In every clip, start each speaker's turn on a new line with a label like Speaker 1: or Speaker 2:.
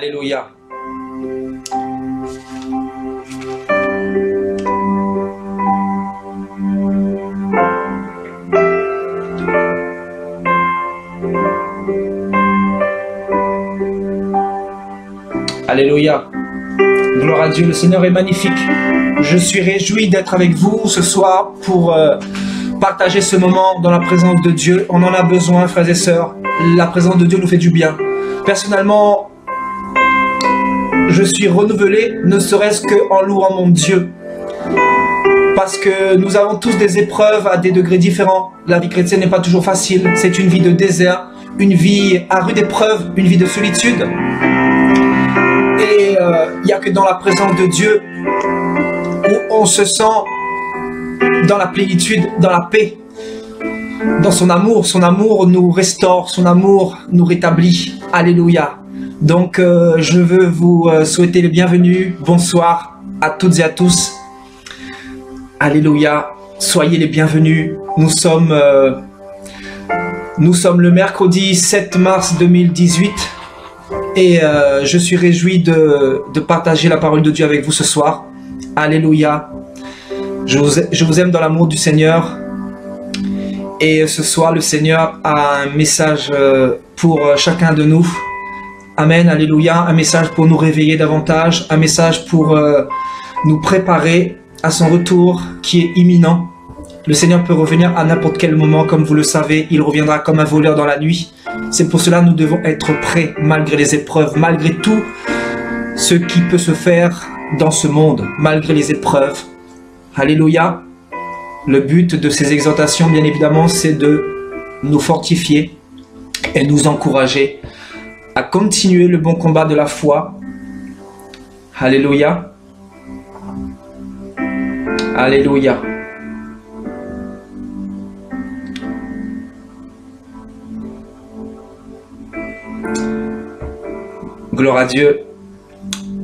Speaker 1: Alléluia. Alléluia. Gloire à Dieu, le Seigneur est magnifique. Je suis réjoui d'être avec vous ce soir pour partager ce moment dans la présence de Dieu. On en a besoin, frères et sœurs. La présence de Dieu nous fait du bien. Personnellement, je suis renouvelé, ne serait-ce qu'en louant mon Dieu. Parce que nous avons tous des épreuves à des degrés différents. La vie chrétienne n'est pas toujours facile. C'est une vie de désert, une vie à rude épreuve, une vie de solitude. Et il n'y a que dans la présence de Dieu où on se sent dans la plénitude, dans la paix, dans son amour. Son amour nous restaure, son amour nous rétablit. Alléluia. Donc je veux vous souhaiter le bienvenu. Bonsoir à toutes et à tous. Alléluia. Soyez les bienvenus. Nous sommes le mercredi 7 mars 2018. Et je suis réjoui de partager la parole de Dieu avec vous ce soir. Alléluia. Je vous aime dans l'amour du Seigneur. Et ce soir, le Seigneur a un message pour chacun de nous. Amen. Alléluia. Un message pour nous réveiller davantage. Un message pour nous préparer à son retour qui est imminent. Le Seigneur peut revenir à n'importe quel moment, comme vous le savez. Il reviendra comme un voleur dans la nuit. C'est pour cela que nous devons être prêts, malgré les épreuves, malgré tout ce qui peut se faire dans ce monde, malgré les épreuves. Alléluia. Le but de ces exhortations, bien évidemment, c'est de nous fortifier et nous encourager à continuer le bon combat de la foi. Alléluia. Alléluia. Gloire à Dieu.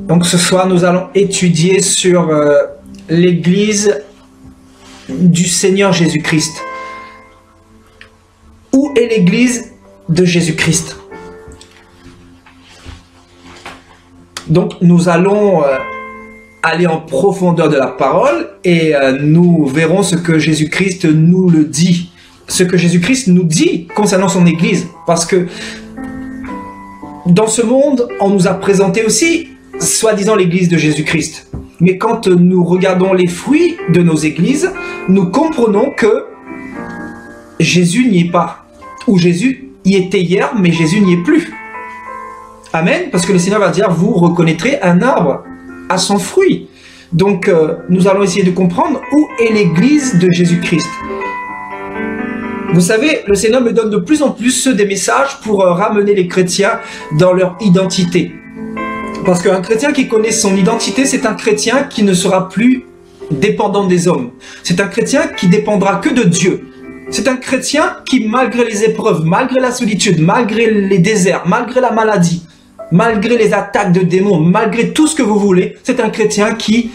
Speaker 1: Donc ce soir, nous allons étudier sur l'Église du Seigneur Jésus-Christ. Où est l'Église de Jésus-Christ? Donc nous allons aller en profondeur de la parole et nous verrons ce que Jésus-Christ nous le dit. Ce que Jésus-Christ nous dit concernant son Église. Parce que dans ce monde, on nous a présenté aussi, soi-disant, l'Église de Jésus-Christ. Mais quand nous regardons les fruits de nos églises, nous comprenons que Jésus n'y est pas. Ou Jésus y était hier, mais Jésus n'y est plus. Amen. Parce que le Seigneur va dire, vous reconnaîtrez un arbre à son fruit. Donc, nous allons essayer de comprendre où est l'Église de Jésus-Christ. Vous savez, le Seigneur me donne de plus en plus des messages pour ramener les chrétiens dans leur identité. Parce qu'un chrétien qui connaît son identité, c'est un chrétien qui ne sera plus dépendant des hommes. C'est un chrétien qui dépendra que de Dieu. C'est un chrétien qui, malgré les épreuves, malgré la solitude, malgré les déserts, malgré la maladie, malgré les attaques de démons, malgré tout ce que vous voulez, c'est un chrétien qui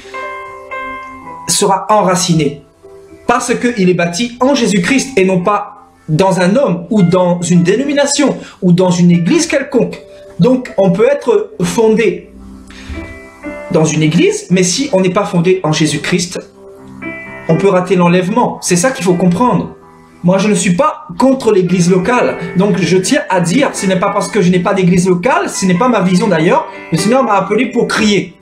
Speaker 1: sera enraciné. Parce qu'il est bâti en Jésus-Christ et non pas dans un homme ou dans une dénomination ou dans une église quelconque. Donc on peut être fondé dans une église, mais si on n'est pas fondé en Jésus-Christ, on peut rater l'enlèvement. C'est ça qu'il faut comprendre. Moi je ne suis pas contre l'église locale. Donc je tiens à dire, ce n'est pas parce que je n'ai pas d'église locale, ce n'est pas ma vision d'ailleurs, le Seigneur m'a appelé pour crier.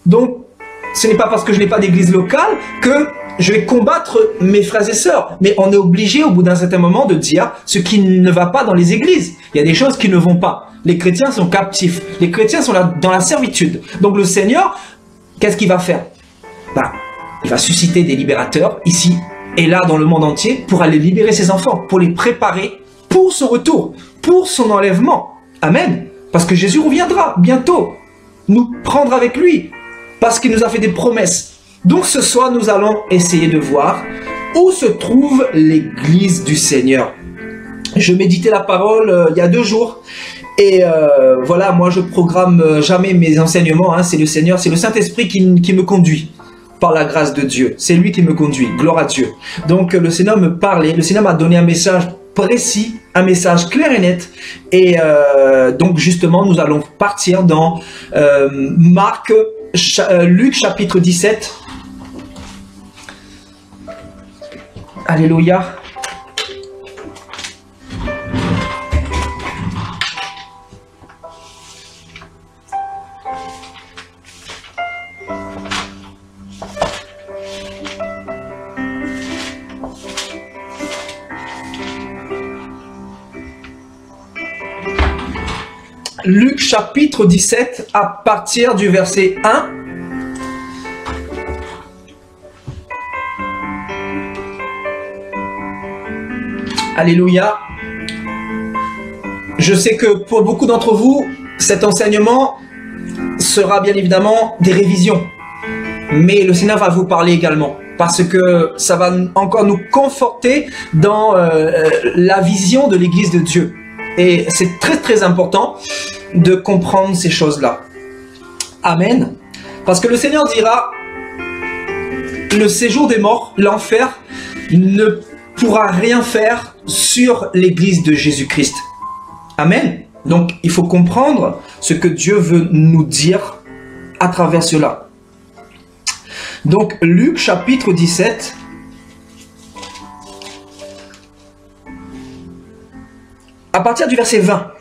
Speaker 1: Donc ce n'est pas parce que je n'ai pas d'église locale que je vais combattre mes frères et sœurs. Mais on est obligé au bout d'un certain moment de dire ce qui ne va pas dans les églises. Il y a des choses qui ne vont pas. Les chrétiens sont captifs. Les chrétiens sont là dans la servitude. Donc le Seigneur, qu'est-ce qu'il va faire? Il va susciter des libérateurs ici et là dans le monde entier pour aller libérer ses enfants, pour les préparer pour son retour, pour son enlèvement. Amen. Parce que Jésus reviendra bientôt, nous prendre avec lui, parce qu'il nous a fait des promesses. Donc ce soir, nous allons essayer de voir où se trouve l'Église du Seigneur. Je méditais la parole il y a 2 jours. Et voilà, moi je programme jamais mes enseignements. Hein, c'est le Seigneur, c'est le Saint-Esprit qui me conduit. Par la grâce de Dieu. C'est lui qui me conduit. Gloire à Dieu. Donc le Seigneur me parlait. Le Seigneur m'a donné un message précis un message clair et net. Et donc justement, nous allons partir dans Luc chapitre 17. Alléluia. Luc chapitre 17 à partir du verset 1. Alléluia. Je sais que pour beaucoup d'entre vous, cet enseignement sera bien évidemment des révisions. Mais le Seigneur va vous parler également. Parce que ça va encore nous conforter dans la vision de l'Église de Dieu. Et c'est très très important de comprendre ces choses-là. Amen. Parce que le Seigneur dira, le séjour des morts, l'enfer, ne pourra rien faire sur l'Église de Jésus-Christ. Amen. Donc il faut comprendre ce que Dieu veut nous dire à travers cela. Donc Luc chapitre 17. À partir du verset 20.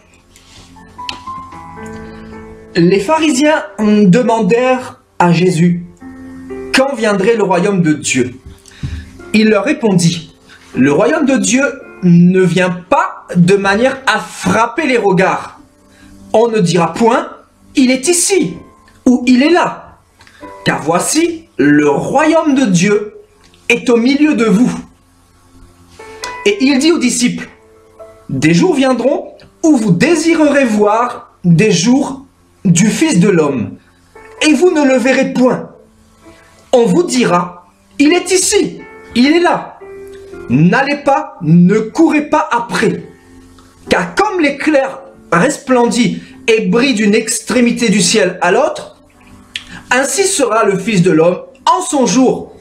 Speaker 1: Les pharisiens demandèrent à Jésus quand viendrait le royaume de Dieu. Il leur répondit, le royaume de Dieu ne vient pas de manière à frapper les regards. On ne dira point, il est ici ou il est là. Car voici, le royaume de Dieu est au milieu de vous. Et il dit aux disciples, des jours viendront où vous désirerez voir des jours du Fils de l'homme, et vous ne le verrez point. On vous dira, il est ici, il est là. N'allez pas, ne courez pas après. Car comme l'éclair resplendit et brille d'une extrémité du ciel à l'autre, ainsi sera le Fils de l'homme en son jour.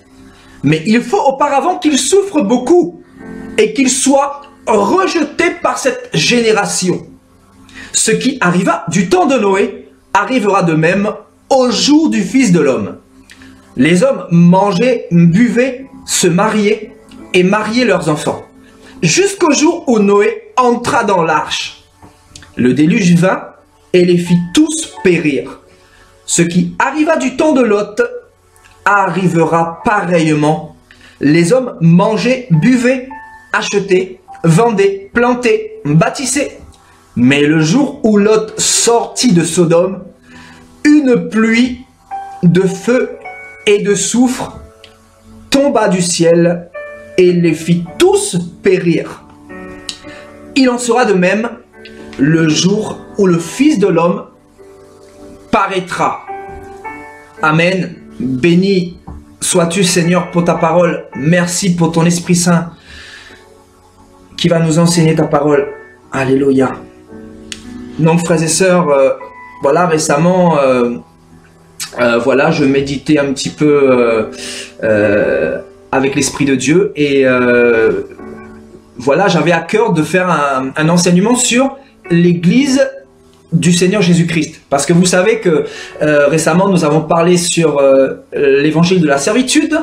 Speaker 1: Mais il faut auparavant qu'il souffre beaucoup et qu'il soit rejeté par cette génération. Ce qui arriva du temps de Noé arrivera de même au jour du Fils de l'homme. Les hommes mangeaient, buvaient, se mariaient et mariaient leurs enfants, jusqu'au jour où Noé entra dans l'arche. Le déluge vint et les fit tous périr. Ce qui arriva du temps de Lot arrivera pareillement. Les hommes mangeaient, buvaient, achetaient, vendaient, plantaient, bâtissaient. Mais le jour où Lot sortit de Sodome, une pluie de feu et de soufre tomba du ciel et les fit tous périr. Il en sera de même le jour où le Fils de l'homme paraîtra. Amen. Béni sois-tu, Seigneur, pour ta parole. Merci pour ton Esprit Saint qui va nous enseigner ta parole. Alléluia. Donc, frères et sœurs, voilà, récemment, voilà, je méditais un petit peu avec l'Esprit de Dieu et voilà, j'avais à cœur de faire un enseignement sur l'Église du Seigneur Jésus-Christ. Parce que vous savez que récemment, nous avons parlé sur l'évangile de la servitude.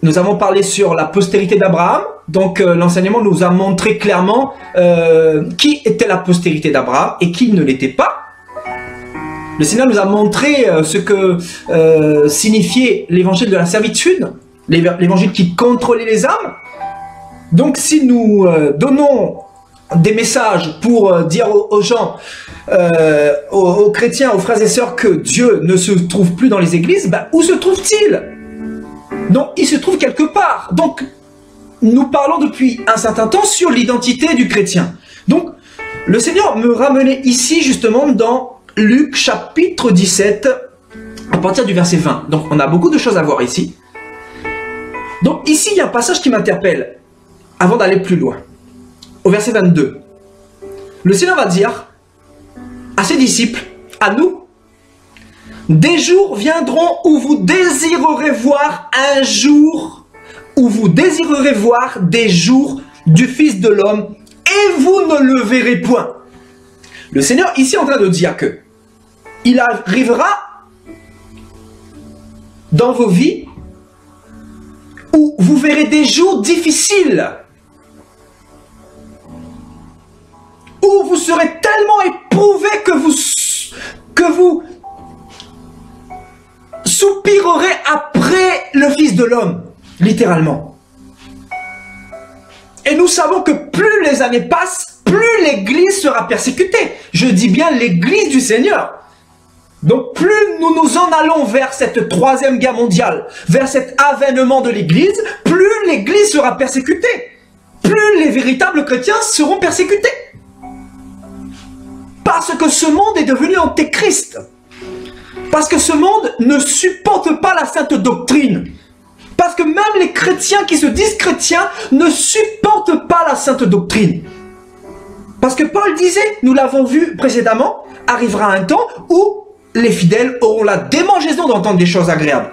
Speaker 1: Nous avons parlé sur la postérité d'Abraham. Donc l'enseignement nous a montré clairement qui était la postérité d'Abraham et qui ne l'était pas. Le Seigneur nous a montré ce que signifiait l'évangile de la servitude, l'évangile qui contrôlait les âmes. Donc si nous donnons des messages pour dire aux gens, aux chrétiens, aux frères et sœurs que Dieu ne se trouve plus dans les églises, ben, où se trouve-t-il? Donc il se trouve quelque part. Donc nous parlons depuis un certain temps sur l'identité du chrétien. Donc le Seigneur me ramenait ici justement dans Luc chapitre 17 à partir du verset 20. Donc on a beaucoup de choses à voir ici. Donc ici il y a un passage qui m'interpelle avant d'aller plus loin. Au verset 22, le Seigneur va dire à ses disciples, à nous, des jours viendront où vous désirerez voir un jour, où vous désirerez voir des jours du Fils de l'homme, et vous ne le verrez point. Le Seigneur ici est en train de dire que il arrivera dans vos vies où vous verrez des jours difficiles, où vous serez tellement éprouvés que vous soupirerez après le Fils de l'homme, littéralement. Et nous savons que plus les années passent, plus l'Église sera persécutée. Je dis bien l'Église du Seigneur. Donc plus nous nous en allons vers cette troisième guerre mondiale, vers cet avènement de l'Église, plus l'Église sera persécutée. Plus les véritables chrétiens seront persécutés. Parce que ce monde est devenu antéchrist. Parce que ce monde ne supporte pas la sainte doctrine. Parce que même les chrétiens qui se disent chrétiens ne supportent pas la sainte doctrine. Parce que Paul disait, nous l'avons vu précédemment, arrivera un temps où les fidèles auront la démangeaison d'entendre des choses agréables.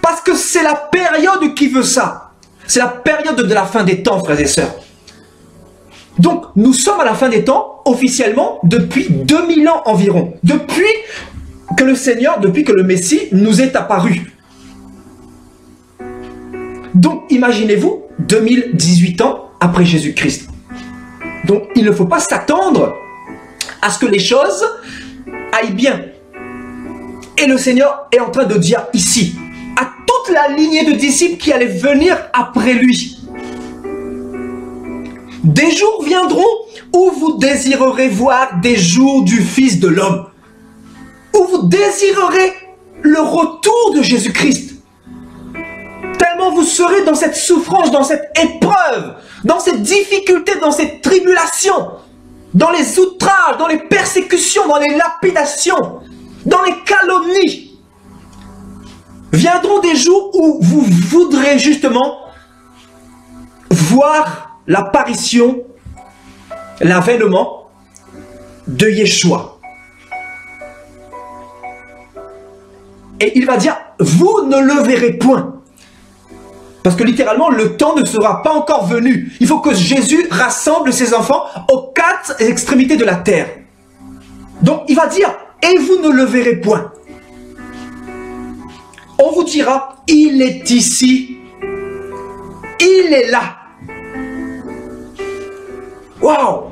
Speaker 1: Parce que c'est la période qui veut ça. C'est la période de la fin des temps, frères et sœurs. Donc, nous sommes à la fin des temps, officiellement, depuis 2000 ans environ. Depuis que le Seigneur, depuis que le Messie nous est apparu. Donc, imaginez-vous, 2018 ans après Jésus-Christ. Donc, il ne faut pas s'attendre à ce que les choses aillent bien. Et le Seigneur est en train de dire ici, à toute la lignée de disciples qui allaient venir après lui, des jours viendront où vous désirerez voir des jours du Fils de l'homme, où vous désirerez le retour de Jésus-Christ. Tellement vous serez dans cette souffrance, dans cette épreuve, dans cette difficulté, dans cette tribulation, dans les outrages, dans les persécutions, dans les lapidations, dans les calomnies. Viendront des jours où vous voudrez justement voir l'apparition, l'avènement de Yeshua. Et il va dire, vous ne le verrez point. Parce que littéralement, le temps ne sera pas encore venu. Il faut que Jésus rassemble ses enfants aux quatre extrémités de la terre. Donc, il va dire, et vous ne le verrez point. On vous dira, il est ici, il est là. Waouh!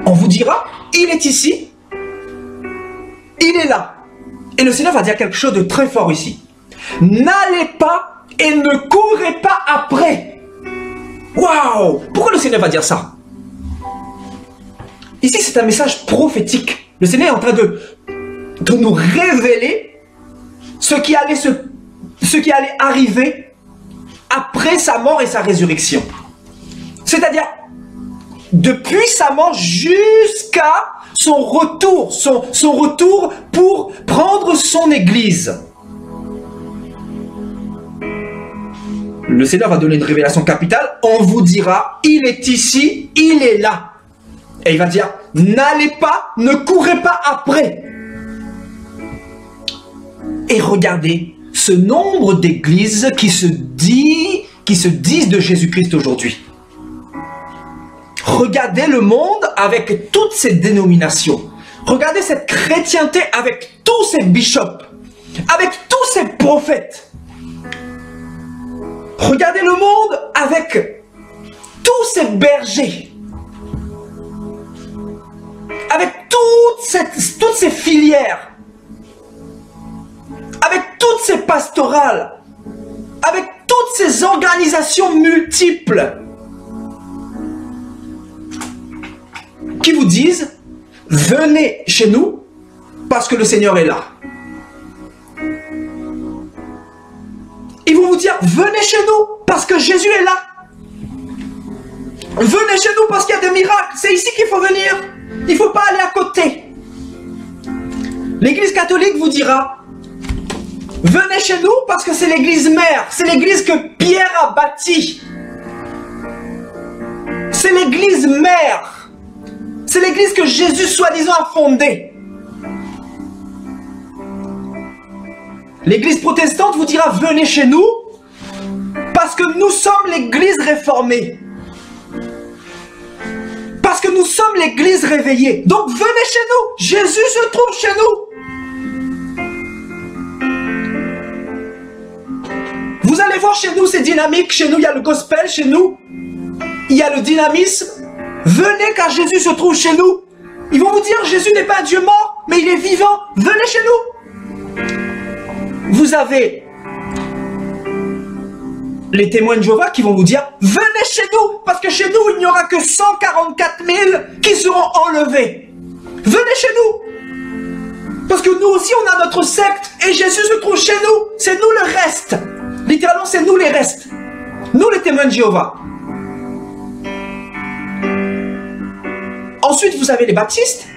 Speaker 1: On vous dira, il est ici, il est là. Et le Seigneur va dire quelque chose de très fort ici. N'allez pas et ne courez pas après. Waouh! Pourquoi le Seigneur va dire ça? Ici, c'est un message prophétique. Le Seigneur est en train de nous révéler ce qui allait arriver après sa mort et sa résurrection. C'est-à-dire, depuis sa mort jusqu'à son retour, son retour pour prendre son Église. Le Seigneur va donner une révélation capitale. On vous dira, il est ici, il est là. Et il va dire, n'allez pas, ne courez pas après. Et regardez ce nombre d'églises qui se disent de Jésus-Christ aujourd'hui. Regardez le monde avec toutes ses dénominations. Regardez cette chrétienté avec tous ses bishops, avec tous ses prophètes. Regardez le monde avec tous ses bergers, avec toutes ces filières, avec toutes ces pastorales, avec toutes ces organisations multiples qui vous disent, venez chez nous parce que le Seigneur est là. Ils vont vous dire, venez chez nous parce que Jésus est là. Venez chez nous parce qu'il y a des miracles. C'est ici qu'il faut venir. Il ne faut pas aller à côté. L'Église catholique vous dira, Venez chez nous parce que c'est l'église mère. C'est l'église que Pierre a bâtie. C'est l'église mère. C'est l'église que Jésus, soi-disant, a fondée. L'église protestante vous dira, venez chez nous, parce que nous sommes l'église réformée. Parce que nous sommes l'église réveillée. Donc venez chez nous. Jésus se trouve chez nous. Vous allez voir chez nous, c'est dynamique. Chez nous, il y a le gospel. Chez nous, il y a le dynamisme. Venez car Jésus se trouve chez nous. Ils vont vous dire, Jésus n'est pas un Dieu mort, mais il est vivant. Venez chez nous. Vous avez les témoins de Jéhovah qui vont vous dire, venez chez nous, parce que chez nous, il n'y aura que 144 000 qui seront enlevés. Venez chez nous. Parce que nous aussi, on a notre secte, et Jésus se trouve chez nous. C'est nous le reste. Littéralement, c'est nous les restes. Nous, les témoins de Jéhovah. Ensuite, vous avez les baptistes.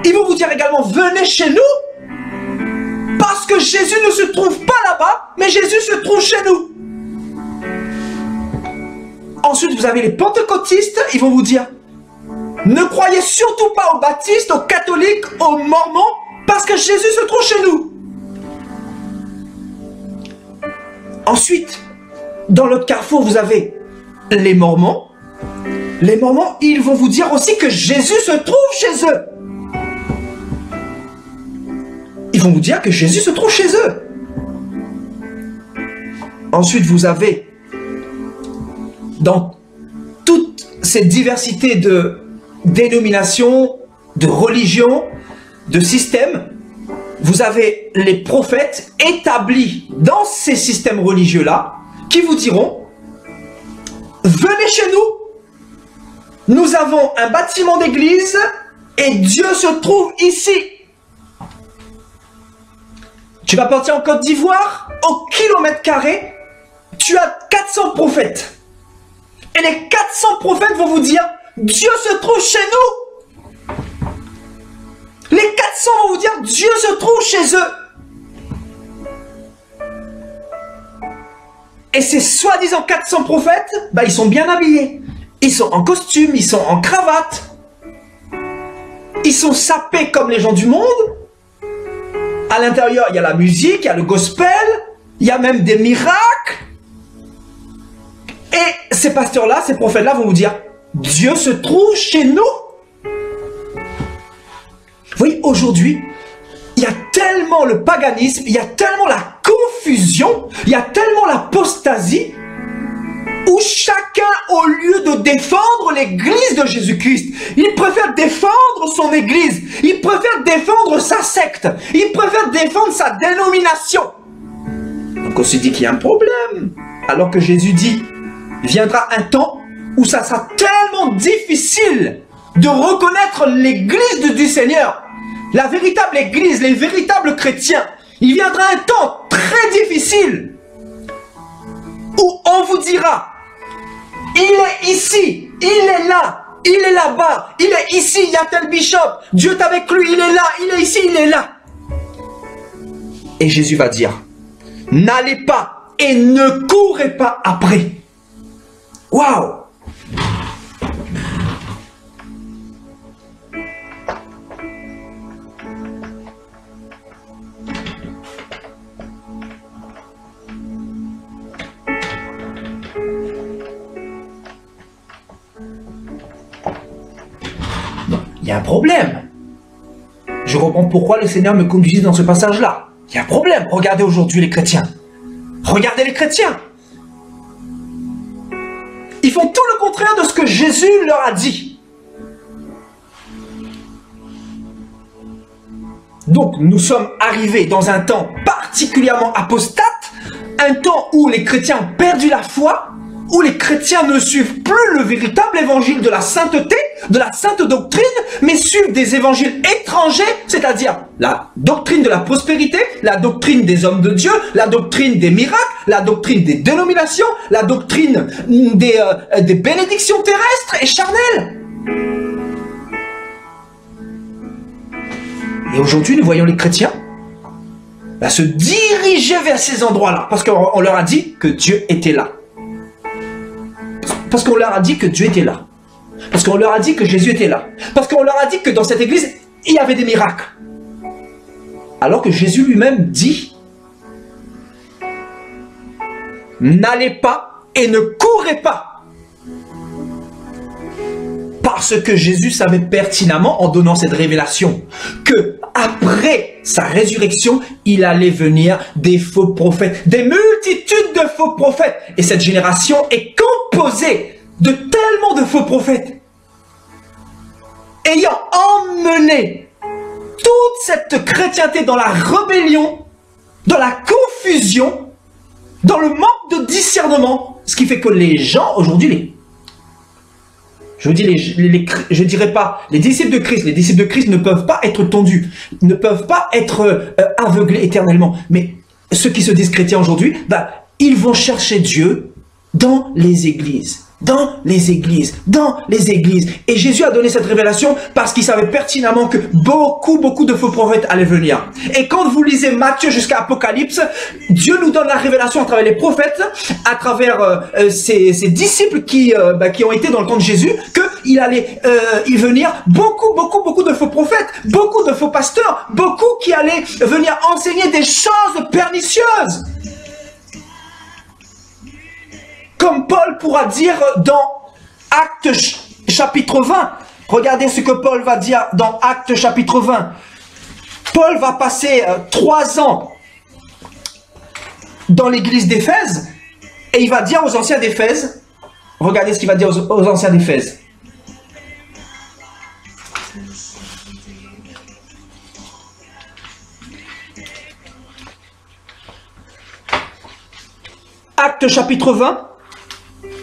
Speaker 1: Ils vont vous dire également, venez chez nous. Parce que Jésus ne se trouve pas là-bas, mais Jésus se trouve chez nous. Ensuite, vous avez les pentecôtistes. Ils vont vous dire, ne croyez surtout pas aux baptistes, aux catholiques, aux mormons, parce que Jésus se trouve chez nous. Ensuite, dans le carrefour, vous avez les mormons. Les mormons, ils vont vous dire aussi que Jésus se trouve chez eux. Ils vont vous dire que Jésus se trouve chez eux. Ensuite, vous avez, dans toute cette diversité de dénominations, de religions, de systèmes, vous avez les prophètes établis dans ces systèmes religieux-là qui vous diront, venez chez nous, nous avons un bâtiment d'église et Dieu se trouve ici. Tu vas partir en Côte d'Ivoire, au kilomètre carré, tu as 400 prophètes. Et les 400 prophètes vont vous dire, Dieu se trouve chez nous. Les 400 vont vous dire, Dieu se trouve chez eux. Et ces soi-disant 400 prophètes, bah, ils sont bien habillés. Ils sont en costume, ils sont en cravate. Ils sont sapés comme les gens du monde. À l'intérieur, il y a la musique, il y a le gospel, il y a même des miracles. Et ces pasteurs-là, ces prophètes-là vont vous dire, Dieu se trouve chez nous. Vous voyez, aujourd'hui, il y a tellement le paganisme, il y a tellement la confusion, il y a tellement l'apostasie, où chacun, au lieu de défendre l'église de Jésus-Christ, il préfère défendre son église, il préfère défendre sa secte, il préfère défendre sa dénomination. Donc on se dit qu'il y a un problème, alors que Jésus dit, viendra un temps où ça sera tellement difficile de reconnaître l'église du Seigneur, la véritable église, les véritables chrétiens. Il viendra un temps très difficile où on vous dira, il est ici, il est là, il est là-bas, il est ici, il y a tel bishop, Dieu est avec lui, il est là, il est ici, il est là. Et Jésus va dire, n'allez pas et ne courez pas après. Waouh! Il y a un problème. Je comprends pourquoi le Seigneur me conduisit dans ce passage-là. Il y a un problème. Regardez aujourd'hui les chrétiens. Regardez les chrétiens. Ils font tout le contraire de ce que Jésus leur a dit. Donc, nous sommes arrivés dans un temps particulièrement apostate, un temps où les chrétiens ont perdu la foi, où les chrétiens ne suivent plus le véritable évangile de la sainteté, de la sainte doctrine, mais suivent des évangiles étrangers, c'est-à-dire la doctrine de la prospérité, la doctrine des hommes de Dieu, la doctrine des miracles, la doctrine des dénominations, la doctrine des bénédictions terrestres et charnelles. Et aujourd'hui, nous voyons les chrétiens se diriger vers ces endroits-là. Parce qu'on leur a dit que Dieu était là. Parce qu'on leur a dit que Dieu était là. Parce qu'on leur a dit que Jésus était là. Parce qu'on leur a dit que dans cette église, il y avait des miracles. Alors que Jésus lui-même dit, n'allez pas et ne courez pas. Parce que Jésus savait pertinemment, en donnant cette révélation, que après sa résurrection, il allait venir des faux prophètes, des multitudes de faux prophètes. Et cette génération est composée de tellement de faux prophètes, ayant emmené toute cette chrétienté dans la rébellion, dans la confusion, dans le manque de discernement, ce qui fait que les gens aujourd'hui, je dirais pas les disciples de Christ. Les disciples de Christ ne peuvent pas être tondus, ne peuvent pas être aveuglés éternellement. Mais ceux qui se disent chrétiens aujourd'hui, ils vont chercher Dieu dans les églises. Dans les églises, dans les églises. Et Jésus a donné cette révélation parce qu'il savait pertinemment que beaucoup de faux prophètes allaient venir. Et quand vous lisez Matthieu jusqu'à Apocalypse, Dieu nous donne la révélation à travers les prophètes, à travers ses disciples qui ont été dans le temps de Jésus, qu'il allait y venir beaucoup de faux prophètes, beaucoup de faux pasteurs, beaucoup qui allaient venir enseigner des choses pernicieuses. Comme Paul pourra dire dans Actes chapitre 20. Regardez ce que Paul va dire dans Actes chapitre 20. Paul va passer 3 ans dans l'église d'Éphèse et il va dire aux anciens d'Éphèse, regardez ce qu'il va dire aux anciens d'Éphèse. Actes chapitre 20.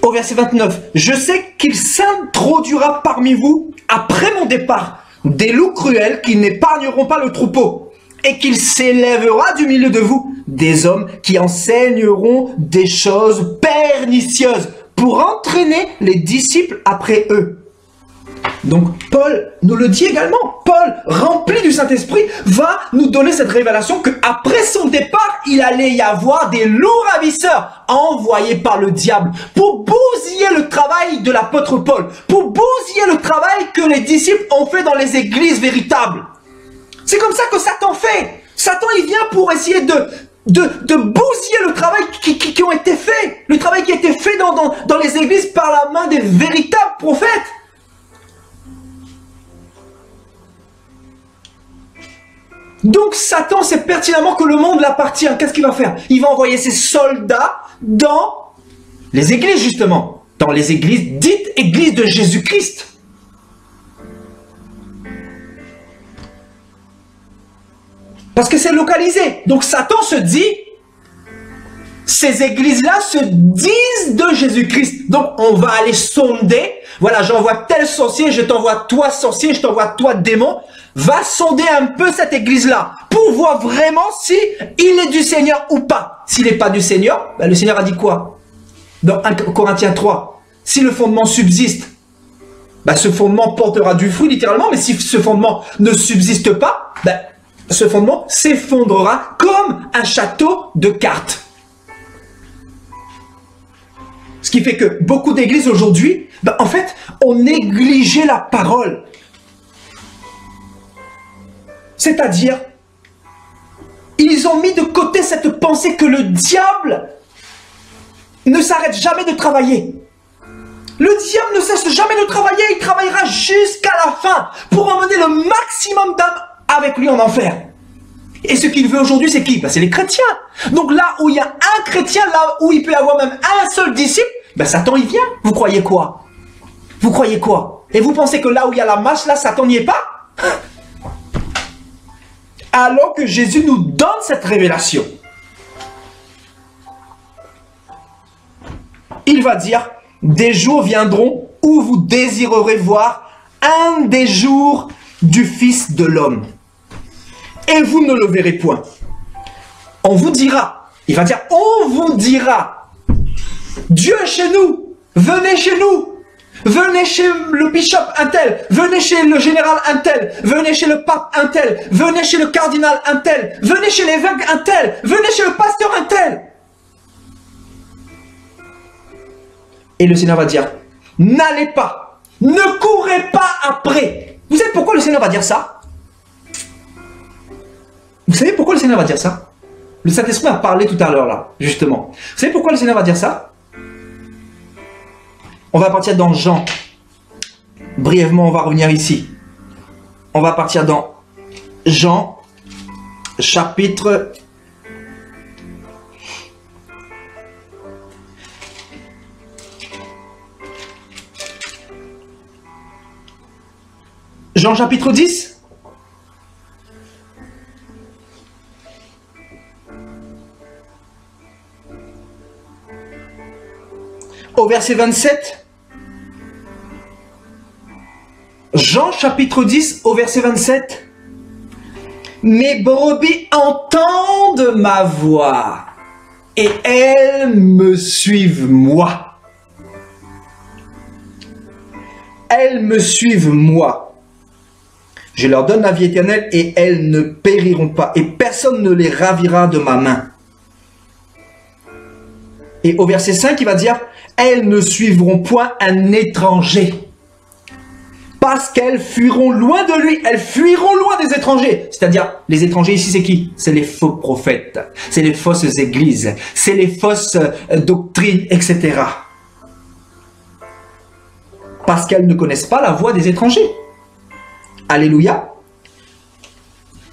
Speaker 1: Au verset 29, « Je sais qu'il s'introduira parmi vous, après mon départ, des loups cruels qui n'épargneront pas le troupeau, et qu'il s'élèvera du milieu de vous des hommes qui enseigneront des choses pernicieuses pour entraîner les disciples après eux. » Donc Paul nous le dit également. Paul, rempli du Saint-Esprit, va nous donner cette révélation qu'après son départ, il allait y avoir des loups ravisseurs envoyés par le diable pour bousiller le travail de l'apôtre Paul, pour bousiller le travail que les disciples ont fait dans les églises véritables. C'est comme ça que Satan fait. Satan, il vient pour essayer de bousiller le travail qui ont été faits, le travail qui a été fait dans les églises par la main des véritables prophètes. Donc Satan sait pertinemment que le monde l'appartient. Qu'est-ce qu'il va faire? Il va envoyer ses soldats dans les églises justement. Dans les églises, dites églises de Jésus-Christ. Parce que c'est localisé. Donc Satan se dit, ces églises-là se disent de Jésus-Christ. Donc on va aller sonder. Voilà, j'envoie tel sorcier, je t'envoie toi sorcier, je t'envoie toi démon. Va sonder un peu cette église-là pour voir vraiment si il est du Seigneur ou pas. S'il n'est pas du Seigneur, le Seigneur a dit quoi? Dans 1 Corinthiens 3, si le fondement subsiste, ce fondement portera du fruit littéralement, mais si ce fondement ne subsiste pas, ce fondement s'effondrera comme un château de cartes. Ce qui fait que beaucoup d'églises aujourd'hui, en fait, ont négligé la parole. C'est-à-dire, ils ont mis de côté cette pensée que le diable ne s'arrête jamais de travailler. Le diable ne cesse jamais de travailler, il travaillera jusqu'à la fin pour emmener le maximum d'âmes avec lui en enfer. Et ce qu'il veut aujourd'hui, c'est qui? C'est les chrétiens. Donc là où il y a un chrétien, là où il peut y avoir même un seul disciple, Satan il vient. Vous croyez quoi? Vous croyez quoi? Et vous pensez que là où il y a la masse, là, Satan n'y est pas? Alors que Jésus nous donne cette révélation. Il va dire, des jours viendront où vous désirerez voir un des jours du Fils de l'homme. Et vous ne le verrez point. On vous dira, il va dire, on vous dira, Dieu est chez nous, venez chez nous. Venez chez le bishop un tel, venez chez le général un tel, venez chez le pape un tel, venez chez le cardinal un tel, venez chez l'évêque un tel, venez chez le pasteur un tel. Et le Seigneur va dire, n'allez pas, ne courez pas après. Vous savez pourquoi le Seigneur va dire ça? Vous savez pourquoi le Seigneur va dire ça? Le Saint-Esprit a parlé tout à l'heure là, justement. Vous savez pourquoi le Seigneur va dire ça? On va partir dans Jean. Brièvement, on va revenir ici. On va partir dans Jean, chapitre... Jean chapitre 10. Au verset 27. Jean chapitre 10 au verset 27. Mes brebis entendent ma voix et elles me suivent moi. Elles me suivent moi. Je leur donne la vie éternelle et elles ne périront pas et personne ne les ravira de ma main. Et au verset 5, il va dire, elles ne suivront point un étranger. Parce qu'elles fuiront loin de lui. Elles fuiront loin des étrangers. C'est-à-dire, les étrangers ici, c'est qui? C'est les faux prophètes. C'est les fausses églises. C'est les fausses doctrines, etc. Parce qu'elles ne connaissent pas la voix des étrangers. Alléluia.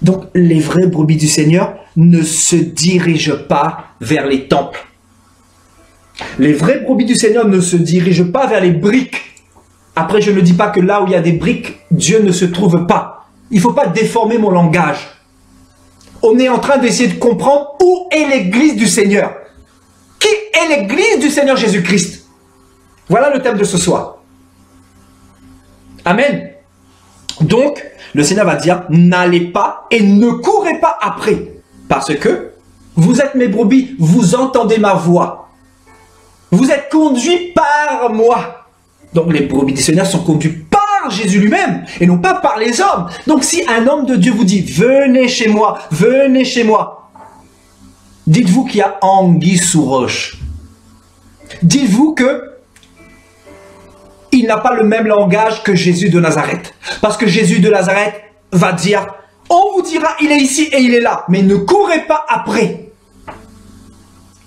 Speaker 1: Donc, les vraies brebis du Seigneur ne se dirigent pas vers les temples. Les vraies brebis du Seigneur ne se dirigent pas vers les briques. Après, je ne dis pas que là où il y a des briques, Dieu ne se trouve pas. Il ne faut pas déformer mon langage. On est en train d'essayer de comprendre où est l'église du Seigneur. Qui est l'église du Seigneur Jésus-Christ? Voilà le thème de ce soir. Amen. Donc, le Seigneur va dire, n'allez pas et ne courez pas après. Parce que vous êtes mes brebis, vous entendez ma voix. Vous êtes conduits par moi. Donc les brebis du Seigneur sont conduits par Jésus lui-même et non pas par les hommes. Donc si un homme de Dieu vous dit, venez chez moi, dites-vous qu'il y a anguille sous roche. Dites-vous que il n'a pas le même langage que Jésus de Nazareth. Parce que Jésus de Nazareth va dire, on vous dira, il est ici et il est là, mais ne courez pas après.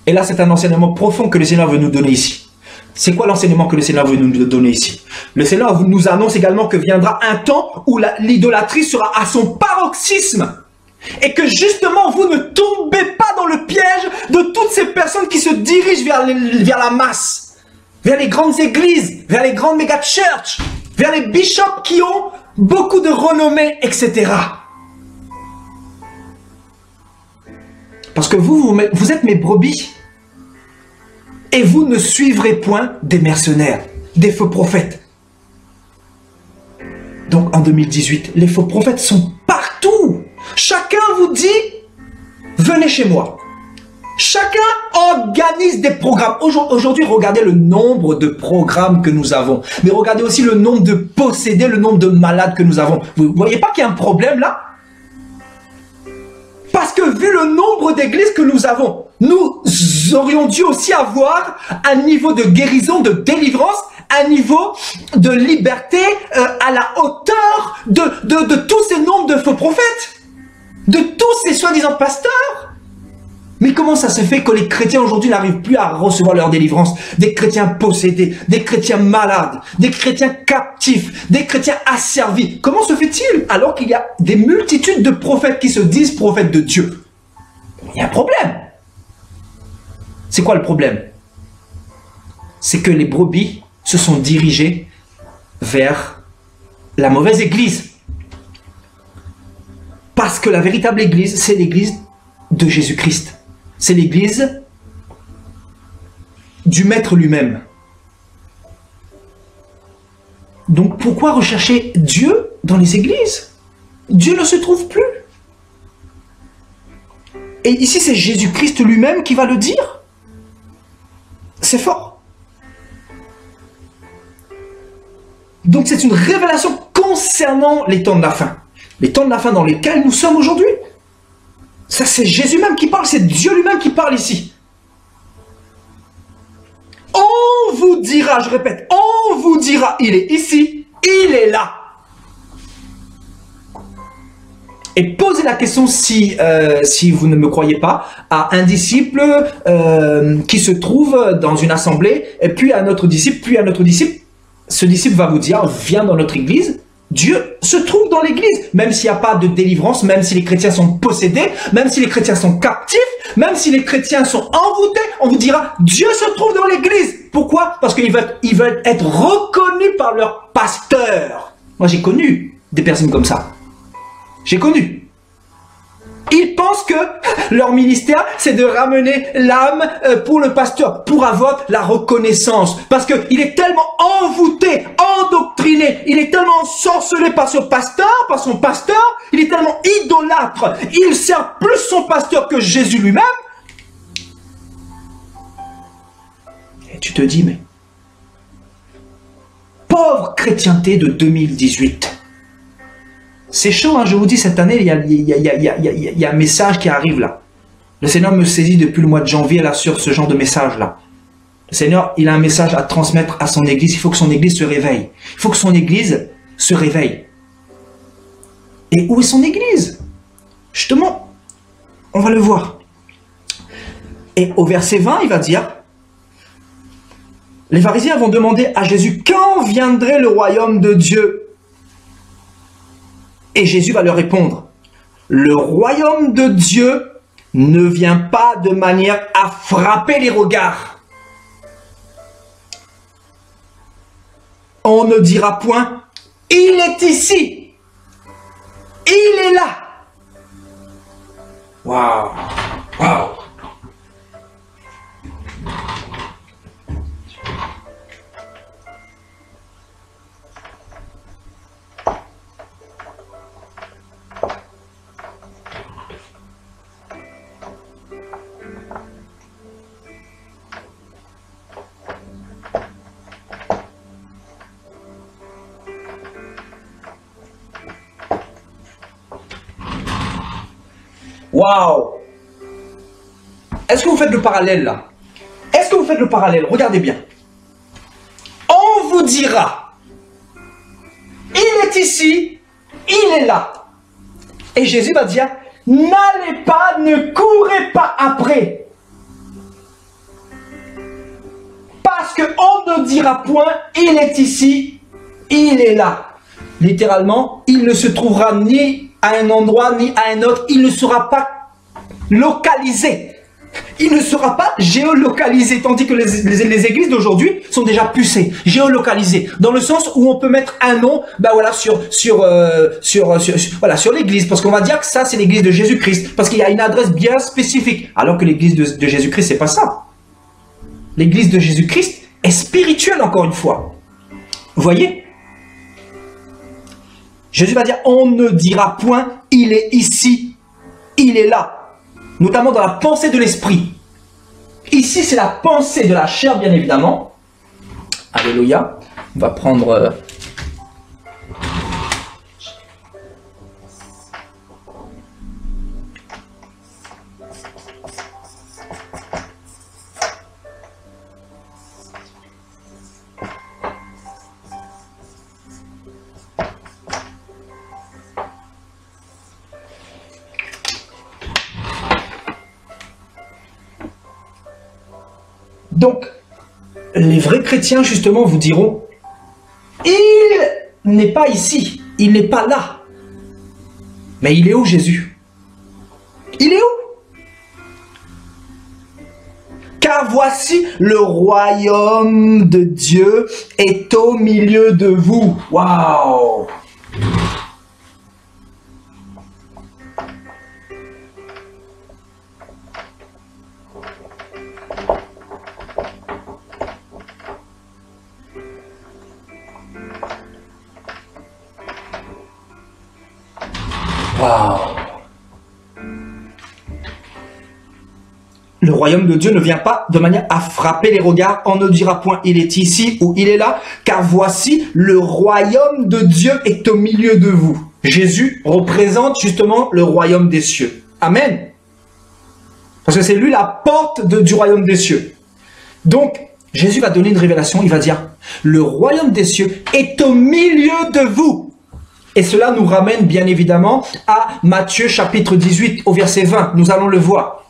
Speaker 1: Et là, c'est un enseignement profond que le Seigneur veut nous donner ici. C'est quoi l'enseignement que le Seigneur veut nous donner ici? Le Seigneur nous annonce également que viendra un temps où l'idolâtrie sera à son paroxysme. Et que justement, vous ne tombez pas dans le piège de toutes ces personnes qui se dirigent vers la masse, vers les grandes églises, vers les grandes méga-churches, vers les bishops qui ont beaucoup de renommée, etc. Parce que vous êtes mes brebis. Et vous ne suivrez point des mercenaires, des faux prophètes. Donc en 2018, les faux prophètes sont partout. Chacun vous dit, venez chez moi. Chacun organise des programmes. Aujourd'hui, regardez le nombre de programmes que nous avons. Mais regardez aussi le nombre de possédés, le nombre de malades que nous avons. Vous ne voyez pas qu'il y a un problème là? Parce que vu le nombre d'églises que nous avons, nous aurions dû aussi avoir un niveau de guérison, de délivrance, un niveau de liberté à la hauteur de tous ces nombres de faux prophètes, de tous ces soi-disant pasteurs. Mais comment ça se fait que les chrétiens aujourd'hui n'arrivent plus à recevoir leur délivrance? Des chrétiens possédés, des chrétiens malades, des chrétiens captifs, des chrétiens asservis. Comment se fait-il alors qu'il y a des multitudes de prophètes qui se disent prophètes de Dieu? Il y a un problème. C'est quoi le problème? C'est que les brebis se sont dirigées vers la mauvaise église. Parce que la véritable église, c'est l'église de Jésus-Christ. C'est l'église du Maître lui-même. Donc pourquoi rechercher Dieu dans les églises? Dieu ne se trouve plus. Et ici c'est Jésus-Christ lui-même qui va le dire. C'est fort. Donc c'est une révélation concernant les temps de la fin. Les temps de la fin dans lesquels nous sommes aujourd'hui. Ça c'est Jésus même qui parle, c'est Dieu lui-même qui parle ici. On vous dira, je répète, on vous dira, il est ici, il est là. Et posez la question si vous ne me croyez pas à un disciple qui se trouve dans une assemblée et puis à notre disciple, puis à notre disciple. Ce disciple va vous dire, viens dans notre église. Dieu se trouve dans l'église, même s'il n'y a pas de délivrance, même si les chrétiens sont possédés, même si les chrétiens sont captifs, même si les chrétiens sont envoûtés, on vous dira, Dieu se trouve dans l'église. Pourquoi? Parce qu'ils veulent être reconnus par leur pasteur. Moi j'ai connu des personnes comme ça. J'ai connu. Ils pensent que leur ministère, c'est de ramener l'âme pour le pasteur, pour avoir la reconnaissance. Parce qu'il est tellement envoûté, endoctriné, il est tellement ensorcelé par son pasteur, il est tellement idolâtre. Il sert plus son pasteur que Jésus lui-même. Et tu te dis, mais pauvre chrétienté de 2018. C'est chaud, hein, je vous dis, cette année, il y a un message qui arrive là. Le Seigneur me saisit depuis le mois de janvier là sur ce genre de message-là. Le Seigneur, il a un message à transmettre à son Église. Il faut que son Église se réveille. Il faut que son Église se réveille. Et où est son Église? Justement, on va le voir. Et au verset 20, il va dire, les pharisiens vont demander à Jésus, quand viendrait le royaume de Dieu? Et Jésus va leur répondre, le royaume de Dieu ne vient pas de manière à frapper les regards. On ne dira point, il est ici, il est là. Waouh, waouh. Waouh! Est-ce que vous faites le parallèle là? Est-ce que vous faites le parallèle? Regardez bien. On vous dira, il est ici, il est là. Et Jésus va dire, n'allez pas, ne courez pas après. Parce qu'on ne dira point, il est ici, il est là. Littéralement, il ne se trouvera ni à un endroit ni à un autre, il ne sera pas localisé. Il ne sera pas géolocalisé, tandis que les églises d'aujourd'hui sont déjà pucées, géolocalisées, dans le sens où on peut mettre un nom, ben voilà, sur l'église, parce qu'on va dire que ça c'est l'église de Jésus-Christ, parce qu'il y a une adresse bien spécifique, alors que l'église de Jésus-Christ c'est pas ça. L'église de Jésus-Christ est spirituelle encore une fois. Vous voyez? Jésus va dire, on ne dira point, il est ici, il est là. Notamment dans la pensée de l'esprit. Ici, c'est la pensée de la chair, bien évidemment. Alléluia. On va prendre... Donc, les vrais chrétiens, justement, vous diront, il n'est pas ici, il n'est pas là. Mais il est où, Jésus? Il est où? Car voici, le royaume de Dieu est au milieu de vous. Waouh! Le royaume de Dieu ne vient pas de manière à frapper les regards. On ne dira point il est ici ou il est là, car voici le royaume de Dieu est au milieu de vous. Jésus représente justement le royaume des cieux. Amen. Parce que c'est lui la porte du royaume des cieux. Donc, Jésus va donner une révélation, il va dire, le royaume des cieux est au milieu de vous. Et cela nous ramène bien évidemment à Matthieu chapitre 18 au verset 20. Nous allons le voir.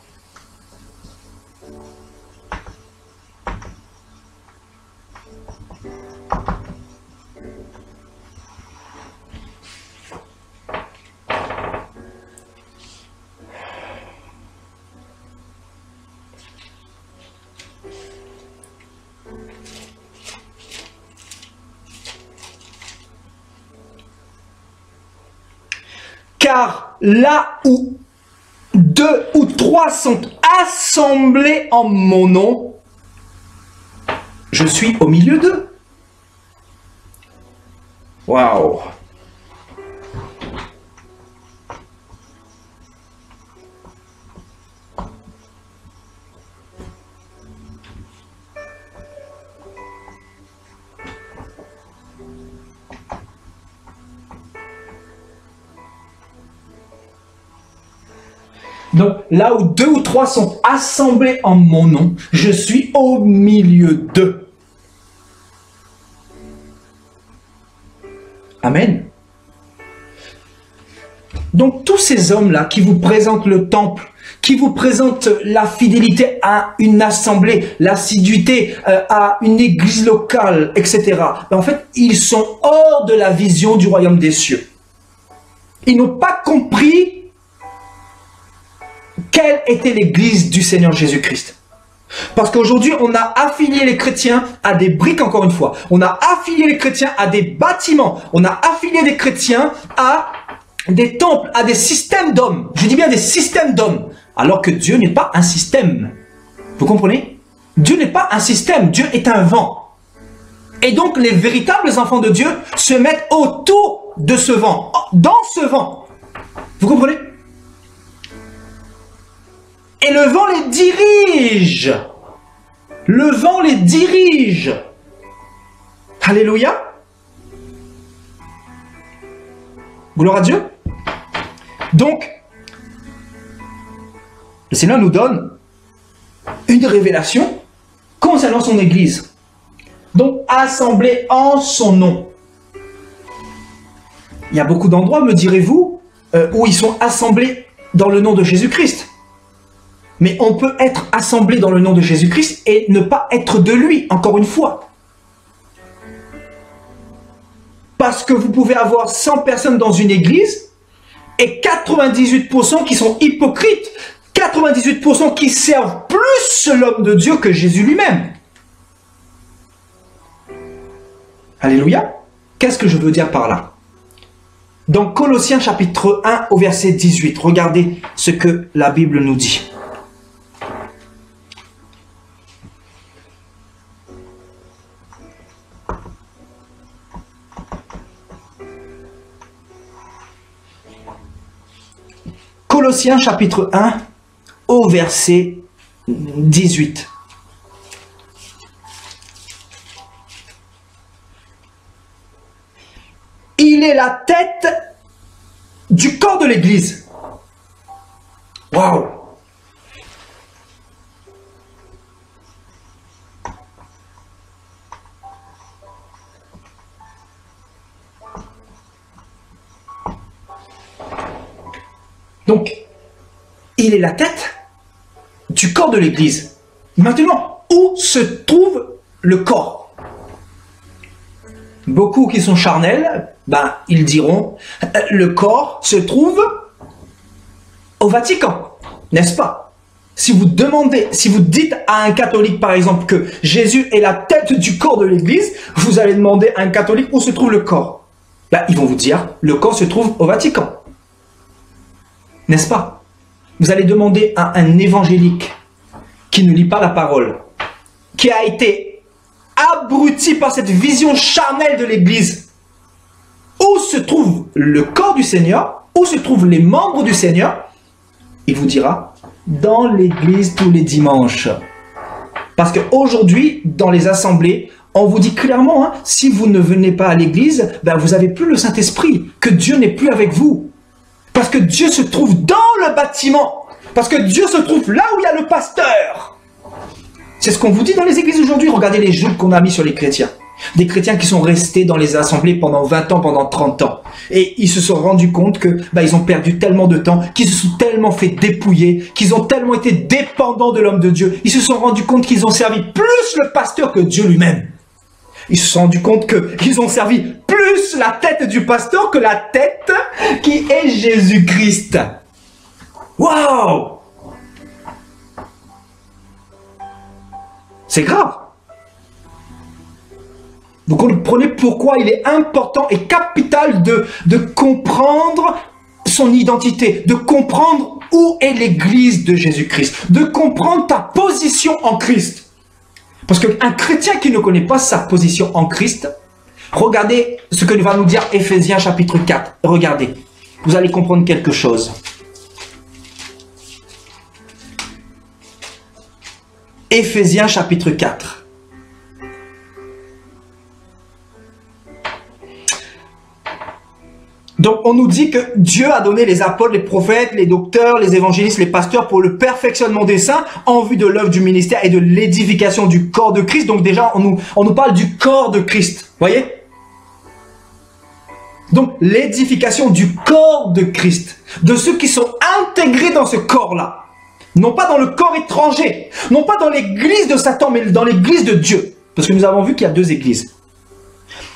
Speaker 1: Car là où 2 ou 3 sont assemblés en mon nom, je suis au milieu d'eux. Waouh! Donc, là où 2 ou 3 sont assemblés en mon nom, je suis au milieu d'eux. Amen. Donc, tous ces hommes-là qui vous présentent le temple, qui vous présentent la fidélité à une assemblée, l'assiduité à une église locale, etc. En fait, ils sont hors de la vision du royaume des cieux. Ils n'ont pas compris quelle était l'église du Seigneur Jésus-Christ. Parce qu'aujourd'hui, on a affilié les chrétiens à des briques, encore une fois. On a affilié les chrétiens à des bâtiments. On a affilié les chrétiens à des temples, à des systèmes d'hommes. Je dis bien des systèmes d'hommes. Alors que Dieu n'est pas un système. Vous comprenez? Dieu n'est pas un système. Dieu est un vent. Et donc, les véritables enfants de Dieu se mettent autour de ce vent. Dans ce vent. Vous comprenez? Et le vent les dirige. Le vent les dirige. Alléluia. Gloire à Dieu. Donc, le Seigneur nous donne une révélation concernant son Église. Donc, assemblée en son nom. Il y a beaucoup d'endroits, me direz-vous, où ils sont assemblés dans le nom de Jésus-Christ. Mais on peut être assemblé dans le nom de Jésus-Christ et ne pas être de lui, encore une fois. Parce que vous pouvez avoir 100 personnes dans une église et 98% qui sont hypocrites, 98% qui servent plus l'homme de Dieu que Jésus lui-même. Alléluia. Qu'est-ce que je veux dire par là? Dans Colossiens chapitre 1 au verset 18, regardez ce que la Bible nous dit. Colossiens chapitre 1 au verset 18. Il est la tête du corps de l'Église. Waouh! Donc, il est la tête du corps de l'Église. Maintenant, où se trouve le corps? Beaucoup qui sont charnels, ils diront, le corps se trouve au Vatican, n'est-ce pas? Si vous demandez, si vous dites à un catholique, par exemple, que Jésus est la tête du corps de l'Église, vous allez demander à un catholique où se trouve le corps. Ils vont vous dire, le corps se trouve au Vatican. N'est-ce pas? Vous allez demander à un évangélique qui ne lit pas la parole, qui a été abruti par cette vision charnelle de l'Église, où se trouve le corps du Seigneur, où se trouvent les membres du Seigneur, il vous dira, dans l'église tous les dimanches. Parce qu'aujourd'hui, dans les assemblées, on vous dit clairement, hein, si vous ne venez pas à l'église, ben vous n'avez plus le Saint-Esprit, que Dieu n'est plus avec vous. Parce que Dieu se trouve dans le bâtiment. Parce que Dieu se trouve là où il y a le pasteur. C'est ce qu'on vous dit dans les églises aujourd'hui. Regardez les joutes qu'on a mis sur les chrétiens. Des chrétiens qui sont restés dans les assemblées pendant 20 ans, pendant 30 ans. Et ils se sont rendus compte que ils ont perdu tellement de temps, qu'ils se sont tellement fait dépouiller, qu'ils ont tellement été dépendants de l'homme de Dieu. Ils se sont rendus compte qu'ils ont servi plus le pasteur que Dieu lui-même. Ils se sont rendus compte qu'ils ont servi plus la tête du pasteur que la tête qui est Jésus-Christ. Waouh! C'est grave. Vous comprenez pourquoi il est important et capital de comprendre son identité, de comprendre où est l'église de Jésus-Christ, de comprendre ta position en Christ. Parce qu'un chrétien qui ne connaît pas sa position en Christ, regardez ce que va nous dire Éphésiens chapitre 4. Regardez, vous allez comprendre quelque chose. Éphésiens chapitre 4. Donc on nous dit que Dieu a donné les apôtres, les prophètes, les docteurs, les évangélistes, les pasteurs pour le perfectionnement des saints en vue de l'œuvre du ministère et de l'édification du corps de Christ. Donc déjà on nous parle du corps de Christ, voyez? Donc l'édification du corps de Christ, de ceux qui sont intégrés dans ce corps-là. Non pas dans le corps étranger, non pas dans l'église de Satan, mais dans l'église de Dieu. Parce que nous avons vu qu'il y a deux églises.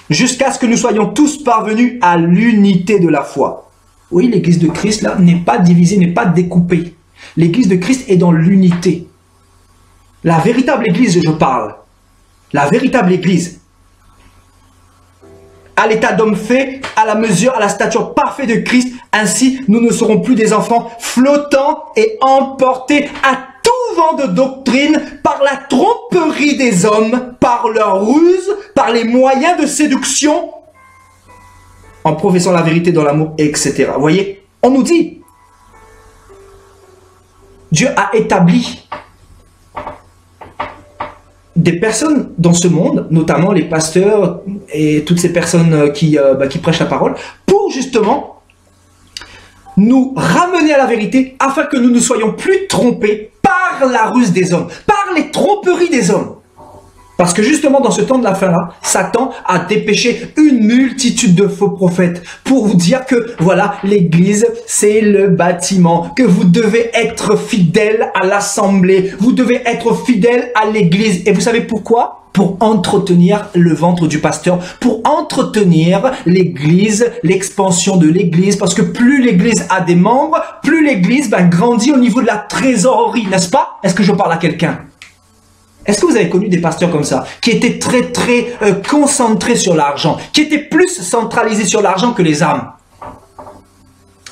Speaker 1: Jusqu'à ce que nous soyons tous parvenus à l'unité de la foi. Oui, l'église de Christ, là, n'est pas divisée, n'est pas découpée. L'église de Christ est dans l'unité. La véritable église, je parle. La véritable église. À l'état d'homme fait, à la mesure, à la stature parfaite de Christ. Ainsi, nous ne serons plus des enfants flottants et emportés à tout vent de doctrine par la tromperie des hommes, par leur ruse, par les moyens de séduction, en professant la vérité dans l'amour, etc. Vous voyez, on nous dit, Dieu a établi des personnes dans ce monde, notamment les pasteurs et toutes ces personnes qui prêchent la parole, pour justement nous ramener à la vérité afin que nous ne soyons plus trompés par la ruse des hommes, par les tromperies des hommes. Parce que justement dans ce temps de la fin-là, Satan a dépêché une multitude de faux prophètes pour vous dire que voilà, l'église c'est le bâtiment, que vous devez être fidèle à l'assemblée, vous devez être fidèle à l'église. Et vous savez pourquoi ? Pour entretenir le ventre du pasteur, pour entretenir l'église, l'expansion de l'église, parce que plus l'église a des membres, plus l'église grandit au niveau de la trésorerie, n'est-ce pas? Est-ce que je parle à quelqu'un? Est-ce que vous avez connu des pasteurs comme ça, qui étaient très concentrés sur l'argent, qui étaient plus centralisés sur l'argent que les âmes?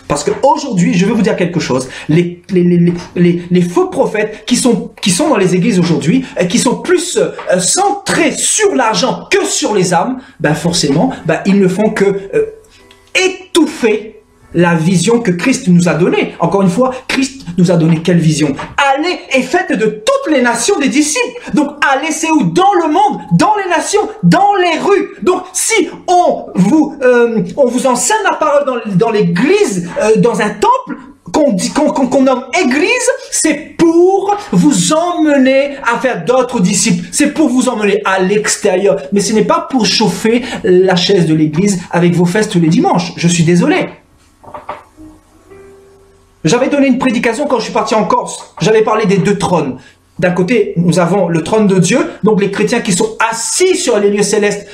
Speaker 1: Parce qu'aujourd'hui, je vais vous dire quelque chose, les faux prophètes qui sont dans les églises aujourd'hui, qui sont plus centrés sur l'argent que sur les âmes, forcément, ils ne font que étouffer la vision que Christ nous a donnée. Encore une fois, Christ nous a donné quelle vision? Allez et faites de toutes les nations des disciples. Donc, allez, c'est où? Dans le monde, dans les nations, dans les rues. Donc, si on vous enseigne la parole dans l'église, dans un temple, qu'on nomme église, c'est pour vous emmener à faire d'autres disciples. C'est pour vous emmener à l'extérieur. Mais ce n'est pas pour chauffer la chaise de l'église avec vos fesses tous les dimanches. Je suis désolé. J'avais donné une prédication quand je suis parti en Corse. J'avais parlé des deux trônes. D'un côté, nous avons le trône de Dieu, donc les chrétiens qui sont assis sur les lieux célestes,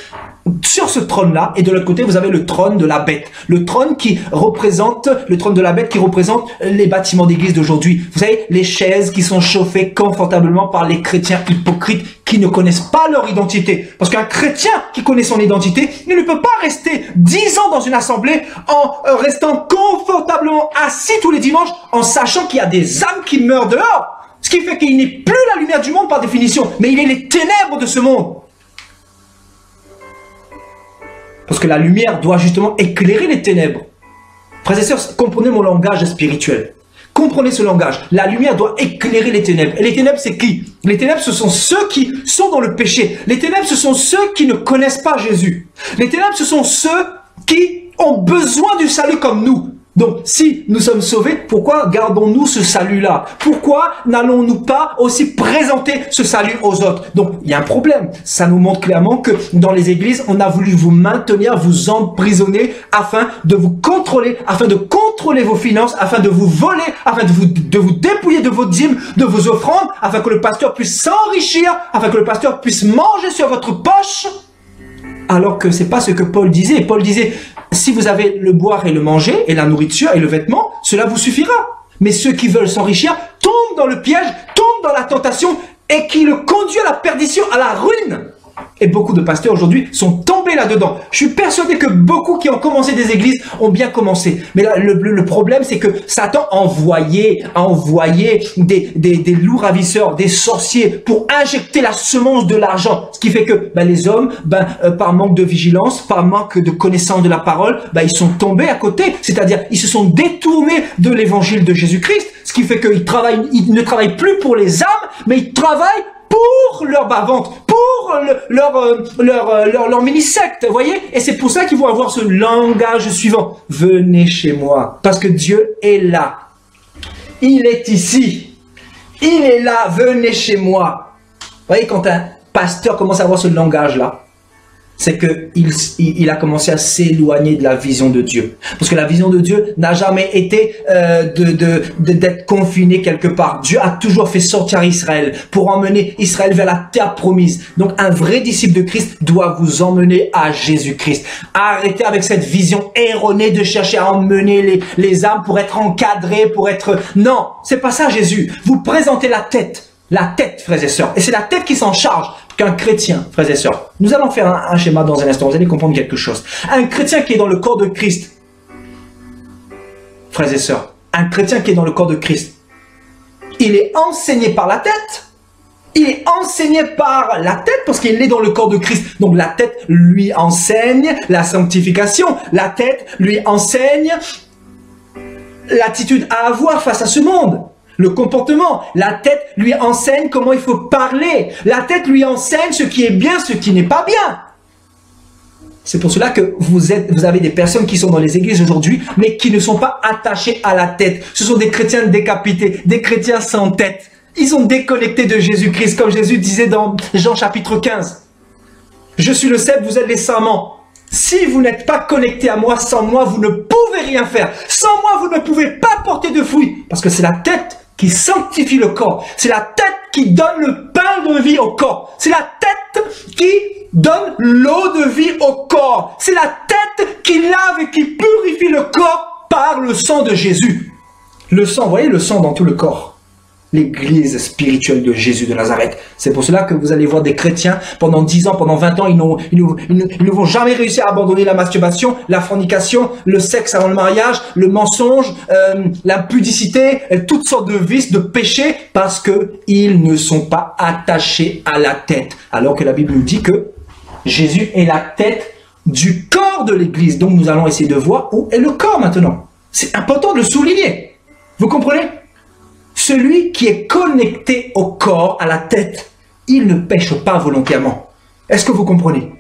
Speaker 1: sur ce trône-là, et de l'autre côté, vous avez le trône de la bête. Le trône de la bête qui représente les bâtiments d'église d'aujourd'hui. Vous savez, les chaises qui sont chauffées confortablement par les chrétiens hypocrites qui ne connaissent pas leur identité. Parce qu'un chrétien qui connaît son identité, il ne peut pas rester 10 ans dans une assemblée en restant confortablement assis tous les dimanches en sachant qu'il y a des âmes qui meurent dehors. Ce qui fait qu'il n'est plus la lumière du monde par définition, mais il est les ténèbres de ce monde. Parce que la lumière doit justement éclairer les ténèbres. Frères et sœurs, comprenez mon langage spirituel. Comprenez ce langage. La lumière doit éclairer les ténèbres. Et les ténèbres, c'est qui? Les ténèbres, ce sont ceux qui sont dans le péché. Les ténèbres, ce sont ceux qui ne connaissent pas Jésus. Les ténèbres, ce sont ceux qui ont besoin du salut comme nous. Donc, si nous sommes sauvés, pourquoi gardons-nous ce salut-là? Pourquoi n'allons-nous pas aussi présenter ce salut aux autres? Donc, il y a un problème. Ça nous montre clairement que dans les églises, on a voulu vous maintenir, vous emprisonner, afin de vous contrôler, afin de contrôler vos finances, afin de vous voler, afin de vous dépouiller de vos dîmes, de vos offrandes, afin que le pasteur puisse s'enrichir, afin que le pasteur puisse manger sur votre poche. Alors que c'est pas ce que Paul disait. Paul disait, si vous avez le boire et le manger, et la nourriture et le vêtement, cela vous suffira. Mais ceux qui veulent s'enrichir tombent dans le piège, tombent dans la tentation, et qui le conduit à la perdition, à la ruine. Et beaucoup de pasteurs aujourd'hui sont tombés là-dedans. Je suis persuadé que beaucoup qui ont commencé des églises ont bien commencé. Mais là, le problème, c'est que Satan a envoyé des loups ravisseurs, des sorciers pour injecter la semence de l'argent. Ce qui fait que les hommes, par manque de vigilance, par manque de connaissance de la parole, ils sont tombés à côté. C'est-à-dire, ils se sont détournés de l'évangile de Jésus-Christ. Ce qui fait qu'ils ne travaillent plus pour les âmes, mais ils travaillent pour leur bas-ventre, pour leur mini-secte, vous voyez? Et c'est pour ça qu'ils vont avoir ce langage suivant. Venez chez moi, parce que Dieu est là. Il est ici. Il est là, venez chez moi. Vous voyez, quand un pasteur commence à avoir ce langage-là, c'est qu'il a commencé à s'éloigner de la vision de Dieu. Parce que la vision de Dieu n'a jamais été d'être confiné quelque part. Dieu a toujours fait sortir Israël pour emmener Israël vers la terre promise. Donc un vrai disciple de Christ doit vous emmener à Jésus-Christ. Arrêtez avec cette vision erronée de chercher à emmener les âmes pour être encadrés, pour être... Non, c'est pas ça Jésus. Vous présentez la tête. La tête, frères et sœurs. Et c'est la tête qui s'en charge qu'un chrétien, frères et sœurs. Nous allons faire un schéma dans un instant. Vous allez comprendre quelque chose. Un chrétien qui est dans le corps de Christ, frères et sœurs, un chrétien qui est dans le corps de Christ, il est enseigné par la tête. Il est enseigné par la tête parce qu'il est dans le corps de Christ. Donc la tête lui enseigne la sanctification. La tête lui enseigne l'attitude à avoir face à ce monde. Le comportement, la tête lui enseigne comment il faut parler. La tête lui enseigne ce qui est bien, ce qui n'est pas bien. C'est pour cela que vous avez des personnes qui sont dans les églises aujourd'hui, mais qui ne sont pas attachées à la tête. Ce sont des chrétiens décapités, des chrétiens sans tête. Ils sont déconnectés de Jésus-Christ, comme Jésus disait dans Jean chapitre 15. Je suis le cep, vous êtes les sarments. Si vous n'êtes pas connectés à moi, sans moi, vous ne pouvez rien faire. Sans moi, vous ne pouvez pas porter de fruits. Parce que c'est la tête qui sanctifie le corps. C'est la tête qui donne le pain de vie au corps. C'est la tête qui donne l'eau de vie au corps. C'est la tête qui lave et qui purifie le corps par le sang de Jésus. Le sang, vous voyez le sang dans tout le corps. L'église spirituelle de Jésus de Nazareth. C'est pour cela que vous allez voir des chrétiens pendant 10 ans, pendant 20 ans, ils ne vont jamais réussir à abandonner la masturbation, la fornication, le sexe avant le mariage, le mensonge, l'impudicité, toutes sortes de vices, de péchés, parce que ils ne sont pas attachés à la tête. Alors que la Bible nous dit que Jésus est la tête du corps de l'église. Donc nous allons essayer de voir où est le corps maintenant. C'est important de le souligner. Vous comprenez ? Celui qui est connecté au corps, à la tête, il ne pêche pas volontairement. Est-ce que vous comprenez?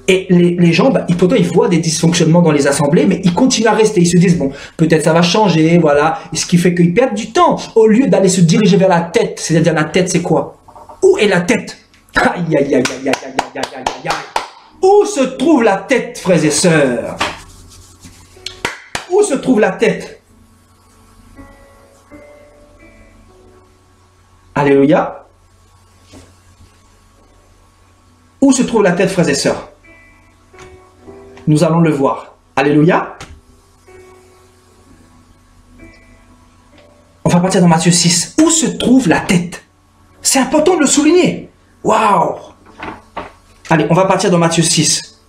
Speaker 1: Et les gens, pourtant ils voient des dysfonctionnements dans les assemblées, mais ils continuent à rester. Ils se disent, bon, peut-être ça va changer, voilà. Et ce qui fait qu'ils perdent du temps, au lieu d'aller se diriger vers la tête. C'est-à-dire la tête, c'est quoi? Où est la tête? Aïe, aïe, aïe, aïe, aïe, aïe, aïe, aïe, aïe. Où se trouve la tête, frères et sœurs? Où se trouve la tête? Alléluia. Où se trouve la tête, frères et sœurs? Nous allons le voir. Alléluia. On va partir dans Matthieu 6. Où se trouve la tête? C'est important de le souligner. Waouh! Allez, on va partir dans Matthieu 6.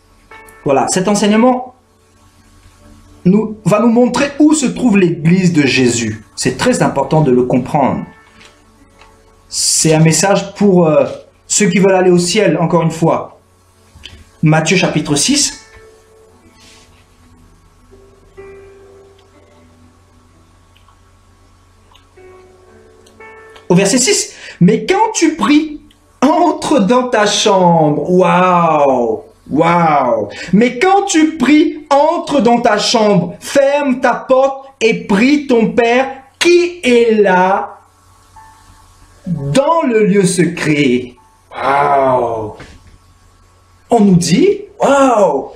Speaker 1: Voilà, cet enseignement va nous montrer où se trouve l'église de Jésus. C'est très important de le comprendre. C'est un message pour ceux qui veulent aller au ciel, encore une fois. Matthieu chapitre 6. Au verset 6. Mais quand tu pries, entre dans ta chambre. Waouh! Waouh! Mais quand tu pries, entre dans ta chambre, ferme ta porte et prie ton Père qui est là dans le lieu secret. Waouh! On nous dit, waouh!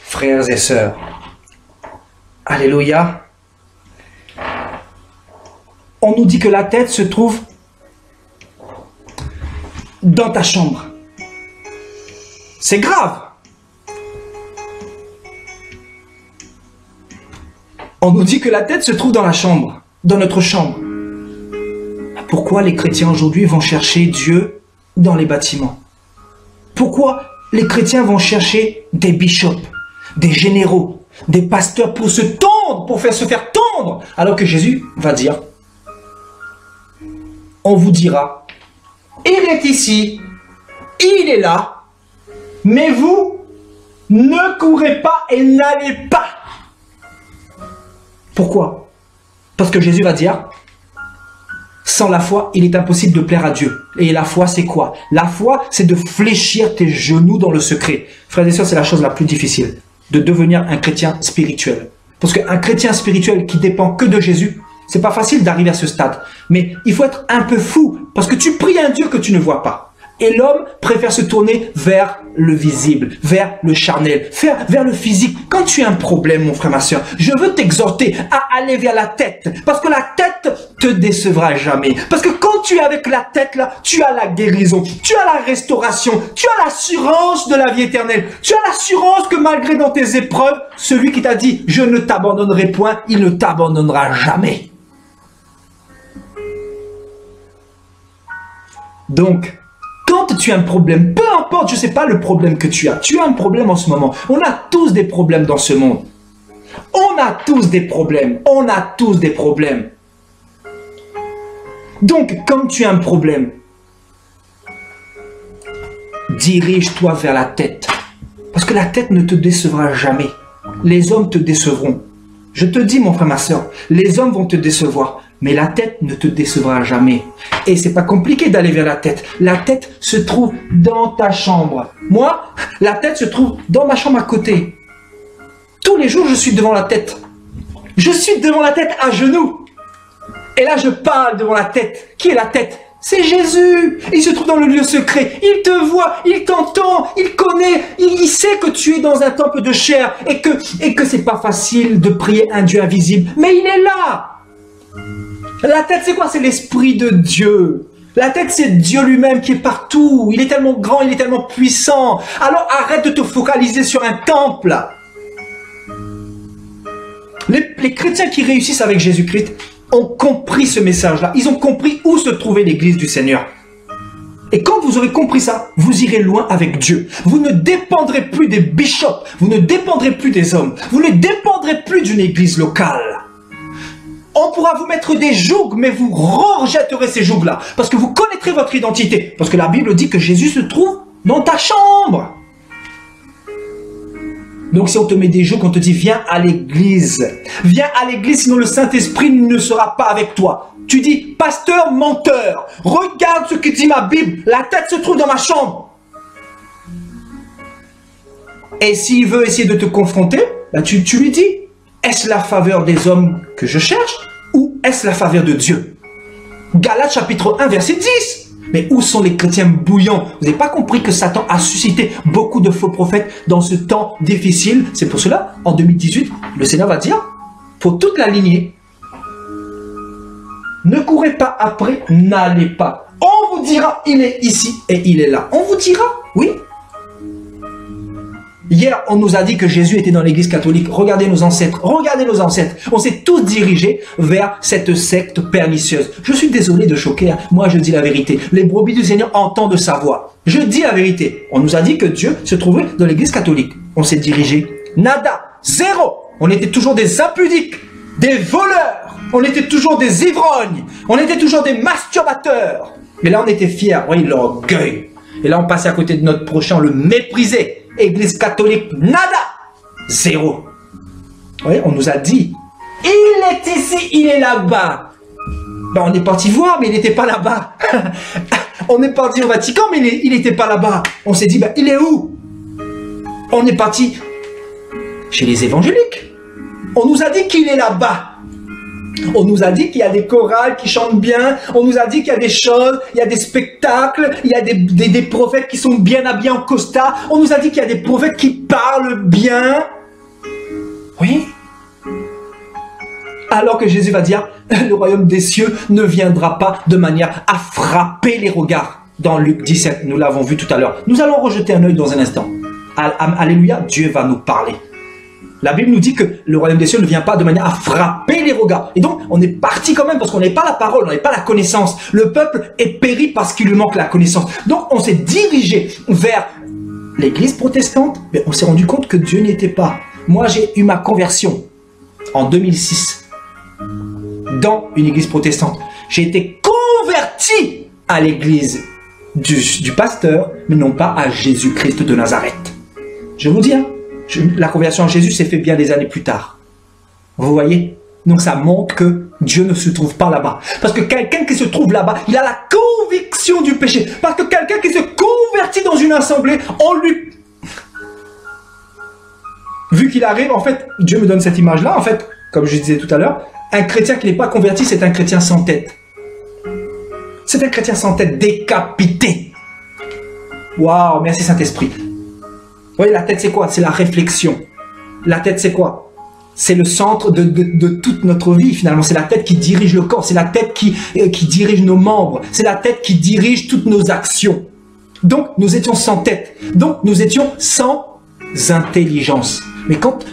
Speaker 1: Frères et sœurs, alléluia, on nous dit que la tête se trouve dans ta chambre. C'est grave. On nous dit que la tête se trouve dans la chambre, dans notre chambre. Pourquoi les chrétiens aujourd'hui vont chercher Dieu dans les bâtiments? Pourquoi les chrétiens vont chercher des bishops, des généraux, des pasteurs pour se tondre, pour se faire tondre, alors que Jésus va dire, on vous dira, il est ici, il est là, mais vous ne courez pas et n'allez pas. Pourquoi? Parce que Jésus va dire, sans la foi, il est impossible de plaire à Dieu. Et la foi, c'est quoi? La foi, c'est de fléchir tes genoux dans le secret. Frères et sœurs, c'est la chose la plus difficile, de devenir un chrétien spirituel. Parce qu'un chrétien spirituel qui dépend que de Jésus, c'est pas facile d'arriver à ce stade. Mais il faut être un peu fou, parce que tu pries un Dieu que tu ne vois pas. Et l'homme préfère se tourner vers le visible, vers le charnel, vers le physique. Quand tu as un problème, mon frère, ma soeur, je veux t'exhorter à aller vers la tête. Parce que la tête te décevra jamais. Parce que quand tu es avec la tête, là, tu as la guérison, tu as la restauration, tu as l'assurance de la vie éternelle. Tu as l'assurance que malgré dans tes épreuves, celui qui t'a dit « je ne t'abandonnerai point », il ne t'abandonnera jamais. Donc, quand tu as un problème, peu importe, je ne sais pas le problème que tu as un problème en ce moment. On a tous des problèmes dans ce monde. On a tous des problèmes. On a tous des problèmes. Donc, quand tu as un problème, dirige-toi vers la tête. Parce que la tête ne te décevra jamais. Les hommes te décevront. Je te dis, mon frère, ma soeur, les hommes vont te décevoir. Mais la tête ne te décevra jamais. Et c'est pas compliqué d'aller vers la tête. La tête se trouve dans ta chambre. Moi, la tête se trouve dans ma chambre à côté. Tous les jours, je suis devant la tête. Je suis devant la tête à genoux. Et là, je parle devant la tête. Qui est la tête? C'est Jésus. Il se trouve dans le lieu secret. Il te voit, il t'entend, il connaît, il sait que tu es dans un temple de chair et que c'est pas facile de prier un Dieu invisible. Mais il est là. La tête, c'est quoi? C'est l'Esprit de Dieu. La tête, c'est Dieu lui-même qui est partout. Il est tellement grand, il est tellement puissant. Alors arrête de te focaliser sur un temple. Les chrétiens qui réussissent avec Jésus-Christ ont compris ce message-là. Ils ont compris où se trouvait l'église du Seigneur. Et quand vous aurez compris ça, vous irez loin avec Dieu. Vous ne dépendrez plus des bishops. Vous ne dépendrez plus des hommes. Vous ne dépendrez plus d'une église locale. On pourra vous mettre des jougs, mais vous rejetterez ces jougs-là. Parce que vous connaîtrez votre identité. Parce que la Bible dit que Jésus se trouve dans ta chambre. Donc si on te met des jougs, on te dit viens à l'église. Viens à l'église, sinon le Saint-Esprit ne sera pas avec toi. Tu dis, pasteur menteur, regarde ce que dit ma Bible. La tête se trouve dans ma chambre. Et s'il veut essayer de te confronter, bah tu lui dis, est-ce la faveur des hommes que je cherche ou est-ce la faveur de Dieu? Galates chapitre 1 verset 10. Mais où sont les chrétiens bouillants? Vous n'avez pas compris que Satan a suscité beaucoup de faux prophètes dans ce temps difficile? C'est pour cela, en 2018, le Seigneur va dire, pour toute la lignée, ne courez pas après, n'allez pas. On vous dira, il est ici et il est là. On vous dira, oui. Hier, on nous a dit que Jésus était dans l'église catholique. Regardez nos ancêtres. Regardez nos ancêtres. On s'est tous dirigés vers cette secte pernicieuse. Je suis désolé de choquer. Hein. Moi, je dis la vérité. Les brebis du Seigneur entendent sa voix. Je dis la vérité. On nous a dit que Dieu se trouvait dans l'église catholique. On s'est dirigé. Nada. Zéro. On était toujours des impudiques. des voleurs, on était toujours des ivrognes, on était toujours des masturbateurs. Mais là, on était fiers, oui, l'orgueil. Et là, on passait à côté de notre prochain, on le méprisait. Église catholique, nada, zéro. Oui, on nous a dit, il est ici, il est là-bas. Ben, on est parti voir, mais il n'était pas là-bas. On est parti au Vatican, mais il n'était pas là-bas. On s'est dit, ben, il est où? On est parti chez les évangéliques. On nous a dit qu'il est là-bas. On nous a dit qu'il y a des chorales qui chantent bien. On nous a dit qu'il y a des choses, il y a des spectacles, il y a des prophètes qui sont bien habillés en costard. On nous a dit qu'il y a des prophètes qui parlent bien. Oui. Alors que Jésus va dire, le royaume des cieux ne viendra pas de manière à frapper les regards. Dans Luc 17, nous l'avons vu tout à l'heure. Nous allons rejeter un œil dans un instant. Alléluia, Dieu va nous parler. La Bible nous dit que le royaume des cieux ne vient pas de manière à frapper les regards. Et donc, on est parti quand même parce qu'on n'est pas la parole, on n'est pas la connaissance. Le peuple est péri parce qu'il lui manque la connaissance. Donc, on s'est dirigé vers l'église protestante, mais on s'est rendu compte que Dieu n'y était pas. Moi, j'ai eu ma conversion en 2006 dans une église protestante. J'ai été converti à l'église du pasteur, mais non pas à Jésus-Christ de Nazareth. Je vous dis, hein, la conversion à Jésus s'est fait bien des années plus tard. Vous voyez? Donc ça montre que Dieu ne se trouve pas là-bas. Parce que quelqu'un qui se trouve là-bas, il a la conviction du péché. Parce que quelqu'un qui se convertit dans une assemblée, on lui... Vu qu'il arrive, en fait, Dieu me donne cette image-là, en fait, comme je disais tout à l'heure, un chrétien qui n'est pas converti, c'est un chrétien sans tête. C'est un chrétien sans tête, décapité. Waouh, merci Saint-Esprit. Vous voyez, la tête, c'est quoi? C'est la réflexion. La tête, c'est quoi? C'est le centre de toute notre vie, finalement. C'est la tête qui dirige le corps. C'est la tête qui dirige nos membres. C'est la tête qui dirige toutes nos actions. Donc, nous étions sans tête. Donc, nous étions sans intelligence. Mais quand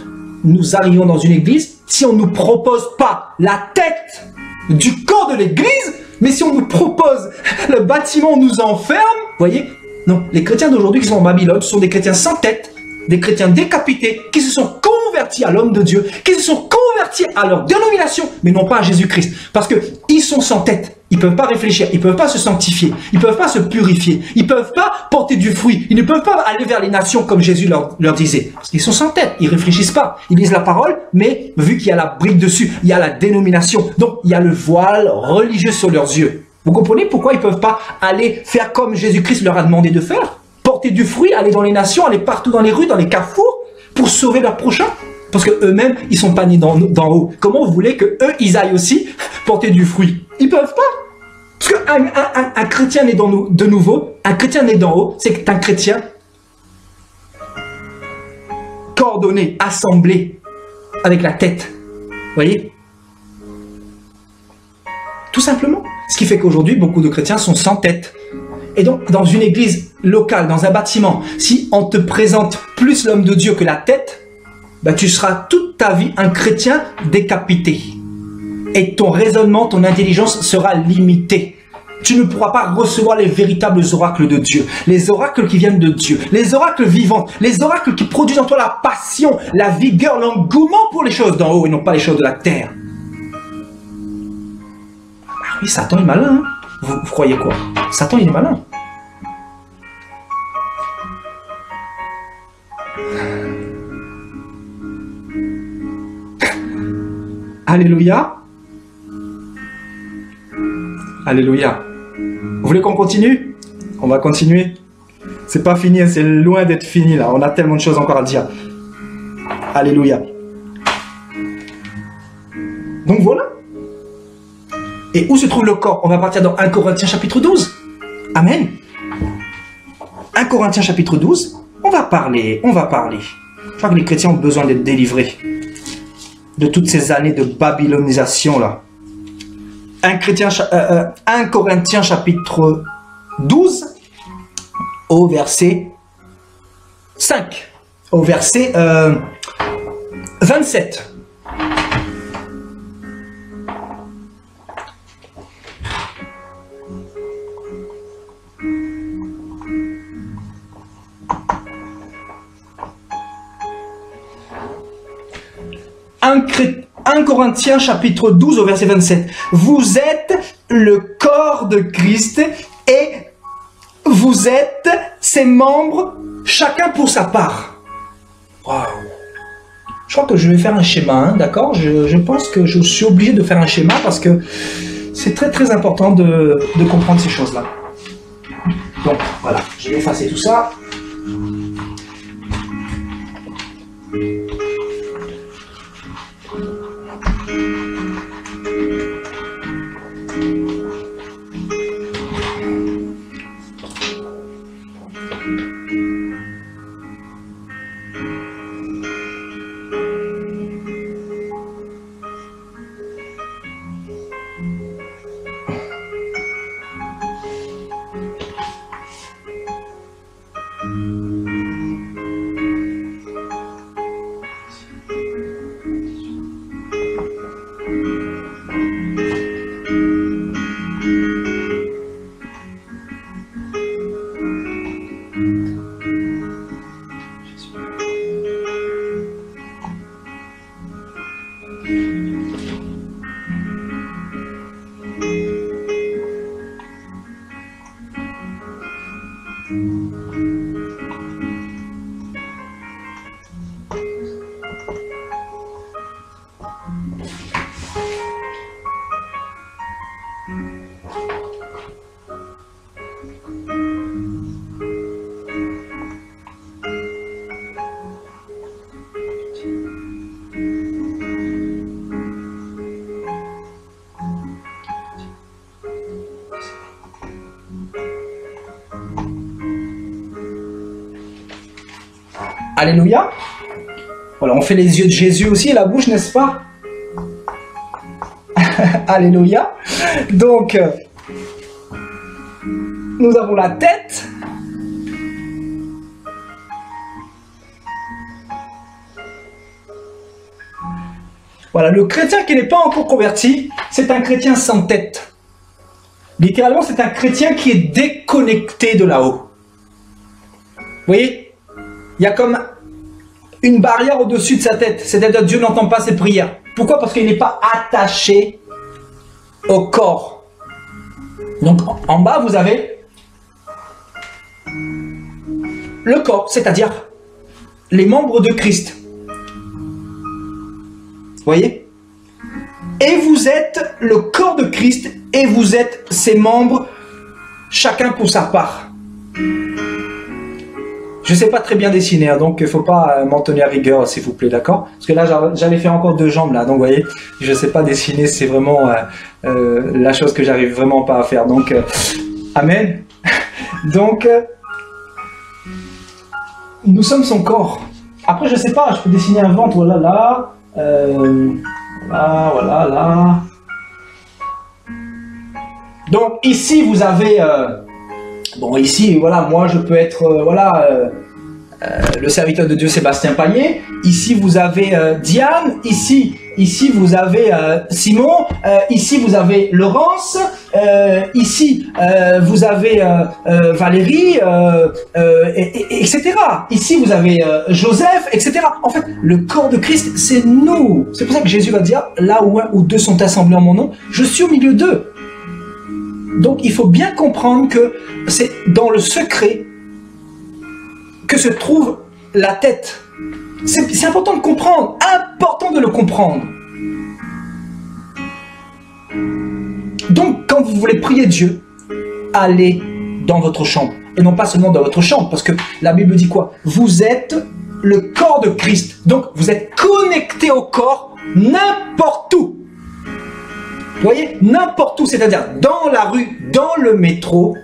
Speaker 1: nous arrivons dans une église, si on ne nous propose pas la tête du corps de l'église, mais si on nous propose le bâtiment, on nous enferme, vous voyez? Non, les chrétiens d'aujourd'hui qui sont en Babylone, ce sont des chrétiens sans tête, des chrétiens décapités, qui se sont convertis à l'homme de Dieu, qui se sont convertis à leur dénomination, mais non pas à Jésus-Christ. Parce qu'ils sont sans tête, ils ne peuvent pas réfléchir, ils ne peuvent pas se sanctifier, ils ne peuvent pas se purifier, ils ne peuvent pas porter du fruit, ils ne peuvent pas aller vers les nations comme Jésus leur disait. Parce qu'ils sont sans tête, ils ne réfléchissent pas, ils lisent la parole, mais vu qu'il y a la brique dessus, il y a la dénomination, donc il y a le voile religieux sur leurs yeux. Vous comprenez pourquoi ils ne peuvent pas aller faire comme Jésus-Christ leur a demandé de faire? Porter du fruit, aller dans les nations, aller partout dans les rues, dans les carrefours, pour sauver leur prochain? Parce qu'eux-mêmes, ils ne sont pas nés d'en haut. Comment vous voulez qu'eux, ils aillent aussi porter du fruit? Ils ne peuvent pas. Parce qu'un chrétien né de nouveau, un chrétien né d'en haut, c'est un chrétien coordonné, assemblé, avec la tête. Vous voyez? Tout simplement. Ce qui fait qu'aujourd'hui, beaucoup de chrétiens sont sans tête. Et donc, dans une église locale, dans un bâtiment, si on te présente plus l'homme de Dieu que la tête, bah, tu seras toute ta vie un chrétien décapité. Et ton raisonnement, ton intelligence sera limitée. Tu ne pourras pas recevoir les véritables oracles de Dieu, les oracles qui viennent de Dieu, les oracles vivants, les oracles qui produisent en toi la passion, la vigueur, l'engouement pour les choses d'en haut et non pas les choses de la terre. Oui, Satan est malin, hein? Vous croyez quoi? Satan, il est malin. Alléluia. Alléluia. Vous voulez qu'on continue? On va continuer. C'est pas fini, c'est loin d'être fini là. On a tellement de choses encore à dire. Alléluia. Donc voilà. Et où se trouve le corps? On va partir dans 1 Corinthiens chapitre 12. Amen. 1 Corinthiens chapitre 12. On va parler. Je crois que les chrétiens ont besoin d'être délivrés de toutes ces années de babylonisation là. 1 Corinthiens chapitre 12 au verset 5. Au verset 27. 1 Corinthiens chapitre 12 au verset 27. Vous êtes le corps de Christ et vous êtes ses membres, chacun pour sa part. Waouh! Je crois que je vais faire un schéma, hein, d'accord? Je pense que je suis obligé de faire un schéma parce que c'est très très important de comprendre ces choses-là. Donc voilà, je vais effacer tout ça. Alléluia. Voilà, on fait les yeux de Jésus aussi et la bouche, n'est-ce pas? Alléluia. Donc, nous avons la tête. Voilà, le chrétien qui n'est pas encore converti, c'est un chrétien sans tête. Littéralement, c'est un chrétien qui est déconnecté de là-haut. Vous voyez? Il y a comme une barrière au-dessus de sa tête. C'est-à-dire que Dieu n'entend pas ses prières. Pourquoi? Parce qu'il n'est pas attaché au corps. Donc, en bas, vous avez le corps, c'est-à-dire les membres de Christ. Vous voyez? Et vous êtes le corps de Christ et vous êtes ses membres, chacun pour sa part. Je ne sais pas très bien dessiner, hein, donc il ne faut pas m'en tenir à rigueur, s'il vous plaît, d'accord? Parce que là, j'allais faire encore 2 jambes, là, donc vous voyez, je ne sais pas dessiner, c'est vraiment la chose que j'arrive vraiment pas à faire. Donc, amen. Donc, nous sommes son corps. Après, je ne sais pas, je peux dessiner un ventre, voilà, là, voilà, là. Donc, ici, vous avez... bon, ici, voilà, moi, je peux être, le serviteur de Dieu, Sébastien Paillet. Ici, vous avez Diane. Ici, vous avez Simon. Ici, vous avez Laurence. Ici, vous avez Valérie, etc. Ici, vous avez Joseph, etc. En fait, le corps de Christ, c'est nous. C'est pour ça que Jésus va dire, là où 1 ou 2 sont assemblés en mon nom, je suis au milieu d'eux. Donc, il faut bien comprendre que c'est dans le secret que se trouve la tête. C'est important de comprendre, important de le comprendre. Donc, quand vous voulez prier Dieu, allez dans votre chambre. Et non pas seulement dans votre chambre, parce que la Bible dit quoi? Vous êtes le corps de Christ. Donc, vous êtes connecté au corps n'importe où. Vous voyez, n'importe où, c'est-à-dire dans la rue, dans le métro,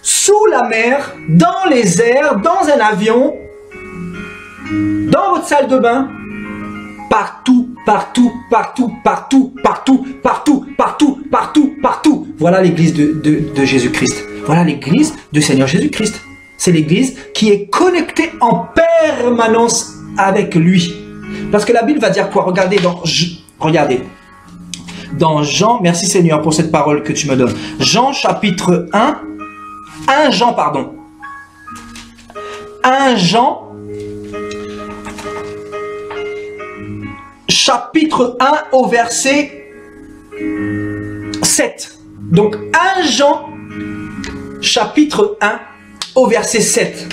Speaker 1: sous la mer, dans les airs, dans un avion, dans votre salle de bain, partout, partout, partout, partout, partout, partout, partout, partout, partout. Voilà l'église de Jésus-Christ. Voilà l'église du Seigneur Jésus-Christ. C'est l'église qui est connectée en permanence avec lui. Parce que la Bible va dire quoi? Regardez dans Jean, merci Seigneur pour cette parole que tu me donnes. Jean chapitre 1 Jean chapitre 1 au verset 7. Donc 1 Jean, chapitre 1 au verset 7.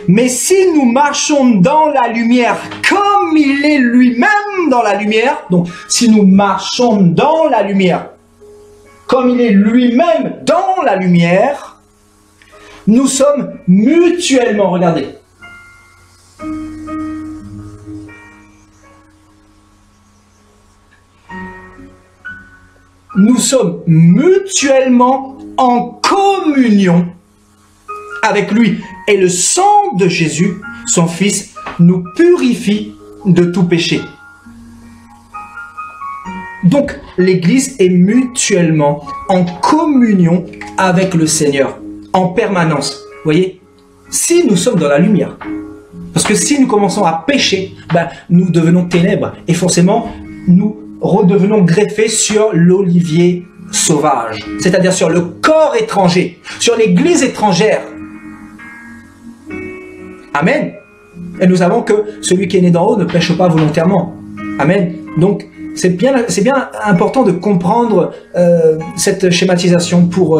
Speaker 1: Mais si nous marchons dans la lumière comme il est lui-même dans la lumière, donc si nous marchons dans la lumière comme il est lui-même dans la lumière, nous sommes mutuellement, regardez, nous sommes mutuellement en communion avec lui. Et le sang de Jésus, son Fils, nous purifie de tout péché. Donc, l'Église est mutuellement en communion avec le Seigneur, en permanence. Vous voyez, si nous sommes dans la lumière, parce que si nous commençons à pécher, ben, nous devenons ténèbres. Et forcément, nous redevenons greffés sur l'olivier sauvage, c'est-à-dire sur le corps étranger, sur l'Église étrangère. Amen. Et nous savons que celui qui est né d'en haut ne pêche pas volontairement. Amen. Donc, c'est bien important de comprendre cette schématisation pour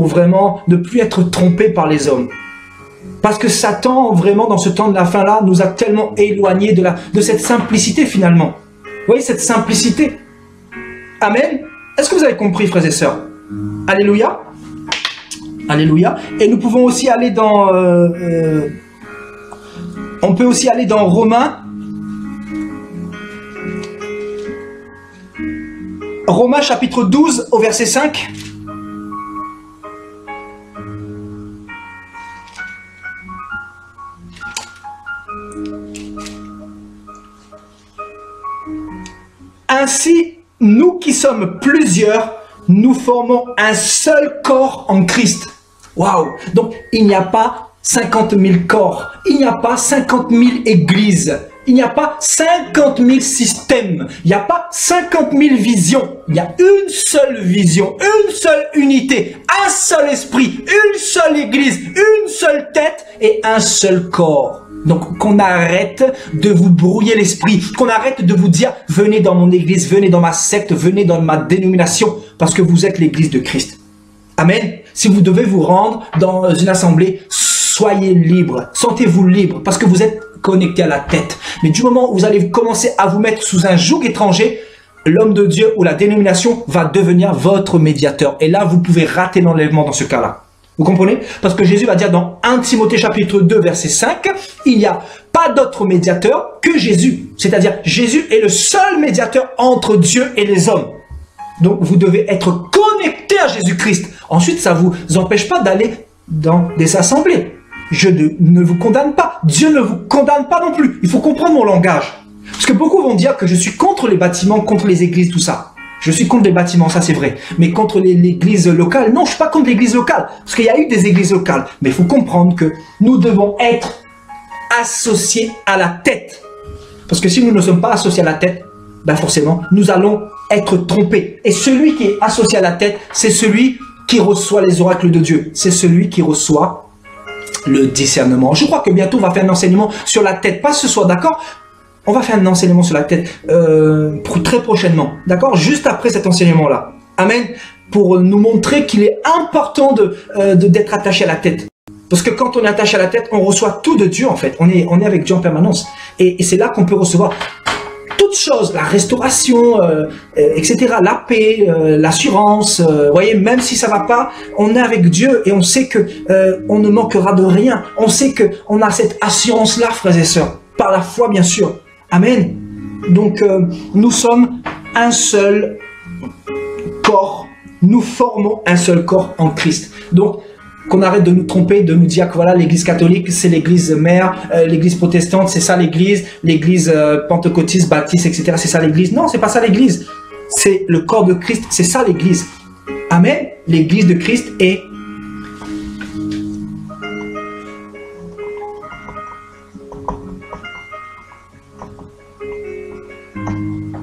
Speaker 1: vraiment ne plus être trompé par les hommes. Parce que Satan, vraiment, dans ce temps de la fin-là, nous a tellement éloignés de cette simplicité, finalement. Vous voyez, cette simplicité. Amen. Est-ce que vous avez compris, frères et sœurs? Alléluia. Alléluia. Et nous pouvons aussi aller dans... on peut aussi aller dans Romains. Romains chapitre 12 au verset 5. Ainsi, nous qui sommes plusieurs, nous formons un seul corps en Christ. Waouh! Donc, il n'y a pas 50 000 corps, il n'y a pas 50 000 églises, il n'y a pas 50 000 systèmes, il n'y a pas 50 000 visions, il y a une seule vision, une seule unité, un seul esprit, une seule église, une seule tête et un seul corps. Donc qu'on arrête de vous brouiller l'esprit, qu'on arrête de vous dire venez dans mon église, venez dans ma secte, venez dans ma dénomination, parce que vous êtes l'église de Christ. Amen. Si vous devez vous rendre dans une assemblée, soyez libre, sentez-vous libre, parce que vous êtes connecté à la tête. Mais du moment où vous allez commencer à vous mettre sous un joug étranger, l'homme de Dieu ou la dénomination va devenir votre médiateur. Et là, vous pouvez rater l'enlèvement dans ce cas-là. Vous comprenez? Parce que Jésus va dire dans 1 Timothée chapitre 2 verset 5, il n'y a pas d'autre médiateur que Jésus. C'est-à-dire Jésus est le seul médiateur entre Dieu et les hommes. Donc vous devez être connecté à Jésus-Christ. Ensuite, ça ne vous empêche pas d'aller dans des assemblées. Je ne vous condamne pas. Dieu ne vous condamne pas non plus. Il faut comprendre mon langage. Parce que beaucoup vont dire que je suis contre les bâtiments, contre les églises, tout ça. Je suis contre les bâtiments, ça c'est vrai. Mais contre l'église locale, non, je ne suis pas contre l'église locale. Parce qu'il y a eu des églises locales. Mais il faut comprendre que nous devons être associés à la tête. Parce que si nous ne sommes pas associés à la tête, ben forcément, nous allons être trompés. Et celui qui est associé à la tête, c'est celui qui reçoit les oracles de Dieu. C'est celui qui reçoit le discernement. Je crois que bientôt on va faire un enseignement sur la tête. Pas ce soir, d'accord? On va faire un enseignement sur la tête très prochainement, d'accord? Juste après cet enseignement-là. Amen. Pour nous montrer qu'il est important d'être attaché à la tête. Parce que quand on est attaché à la tête, on reçoit tout de Dieu en fait. On est avec Dieu en permanence. Et c'est là qu'on peut recevoir toutes choses, la restauration, etc., la paix, l'assurance. Vous voyez, même si ça va pas, on est avec Dieu et on sait que on ne manquera de rien. On sait que on a cette assurance-là, frères et sœurs, par la foi bien sûr. Amen. Donc nous sommes un seul corps. Nous formons un seul corps en Christ. Donc qu'on arrête de nous tromper, de nous dire que voilà, l'église catholique, c'est l'église mère, l'église protestante, c'est ça l'église, l'église pentecôtiste, baptiste, etc., c'est ça l'église. Non, c'est pas ça l'église. C'est le corps de Christ, c'est ça l'église. Amen. L'église de Christ est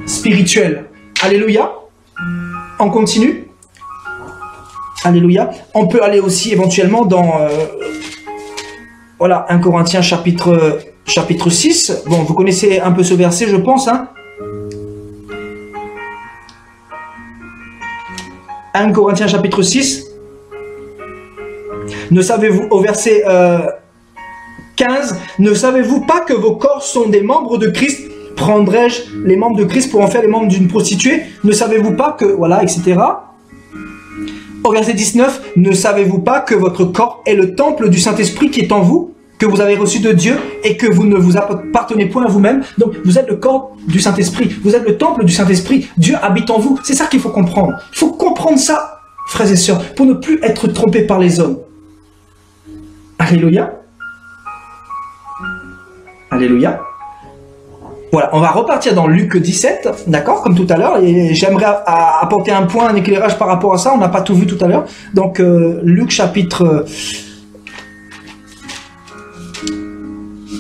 Speaker 1: spirituelle. Alléluia. On continue. Alléluia. On peut aller aussi éventuellement dans Voilà, 1 Corinthiens chapitre 6. Bon, vous connaissez un peu ce verset, je pense. Hein. 1 Corinthiens chapitre 6. Ne savez-vous, au verset 15, ne savez-vous pas que vos corps sont des membres de Christ? Prendrais-je les membres de Christ pour en faire les membres d'une prostituée? Ne savez-vous pas que... Voilà, etc. Au verset 19, ne savez-vous pas que votre corps est le temple du Saint-Esprit qui est en vous, que vous avez reçu de Dieu et que vous ne vous appartenez point à vous-même? Donc, vous êtes le corps du Saint-Esprit, vous êtes le temple du Saint-Esprit, Dieu habite en vous. C'est ça qu'il faut comprendre. Il faut comprendre ça, frères et sœurs, pour ne plus être trompés par les hommes. Alléluia. Alléluia. Voilà, on va repartir dans Luc 17, d'accord, comme tout à l'heure, et j'aimerais apporter un point, un éclairage par rapport à ça, on n'a pas tout vu tout à l'heure. Donc, Luc chapitre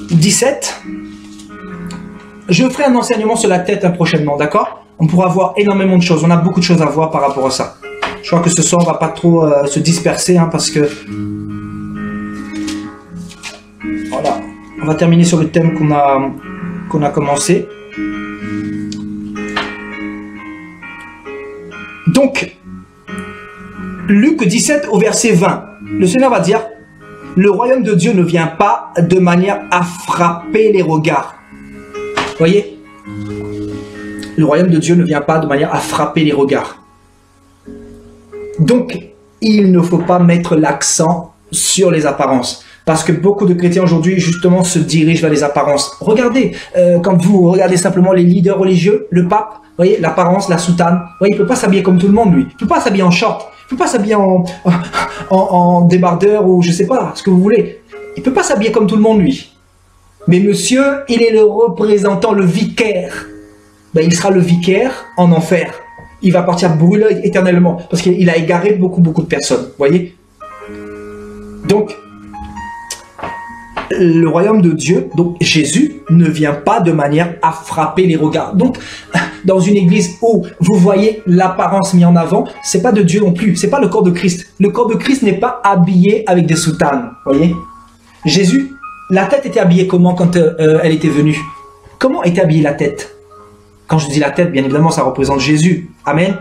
Speaker 1: 17, je ferai un enseignement sur la tête prochainement, d'accord? On pourra voir énormément de choses, on a beaucoup de choses à voir par rapport à ça. Je crois que ce soir, on va pas trop se disperser, hein, parce que... Voilà, on va terminer sur le thème qu'on a commencé. Donc, Luc 17 au verset 20, le Seigneur va dire, le royaume de Dieu ne vient pas de manière à frapper les regards. Vous voyez? Le royaume de Dieu ne vient pas de manière à frapper les regards. Donc, il ne faut pas mettre l'accent sur les apparences. Parce que beaucoup de chrétiens aujourd'hui, justement, se dirigent vers les apparences. Regardez, quand vous regardez simplement les leaders religieux, le pape, vous voyez, l'apparence, la soutane, vous voyez, il ne peut pas s'habiller comme tout le monde, lui. Il ne peut pas s'habiller en short, il ne peut pas s'habiller en débardeur ou je sais pas, ce que vous voulez. Il ne peut pas s'habiller comme tout le monde, lui. Mais monsieur, il est le représentant, le vicaire. Ben, il sera le vicaire en enfer. Il va partir brûler éternellement parce qu'il a égaré beaucoup de personnes, vous voyez. Donc, le royaume de Dieu, donc Jésus, ne vient pas de manière à frapper les regards. Donc, dans une église où vous voyez l'apparence mise en avant, c'est pas de Dieu non plus, c'est pas le corps de Christ. Le corps de Christ n'est pas habillé avec des soutanes, voyez. Jésus, la tête était habillée comment quand elle était venue? Comment était habillée la tête? Quand je dis la tête, bien évidemment, ça représente Jésus. Amen.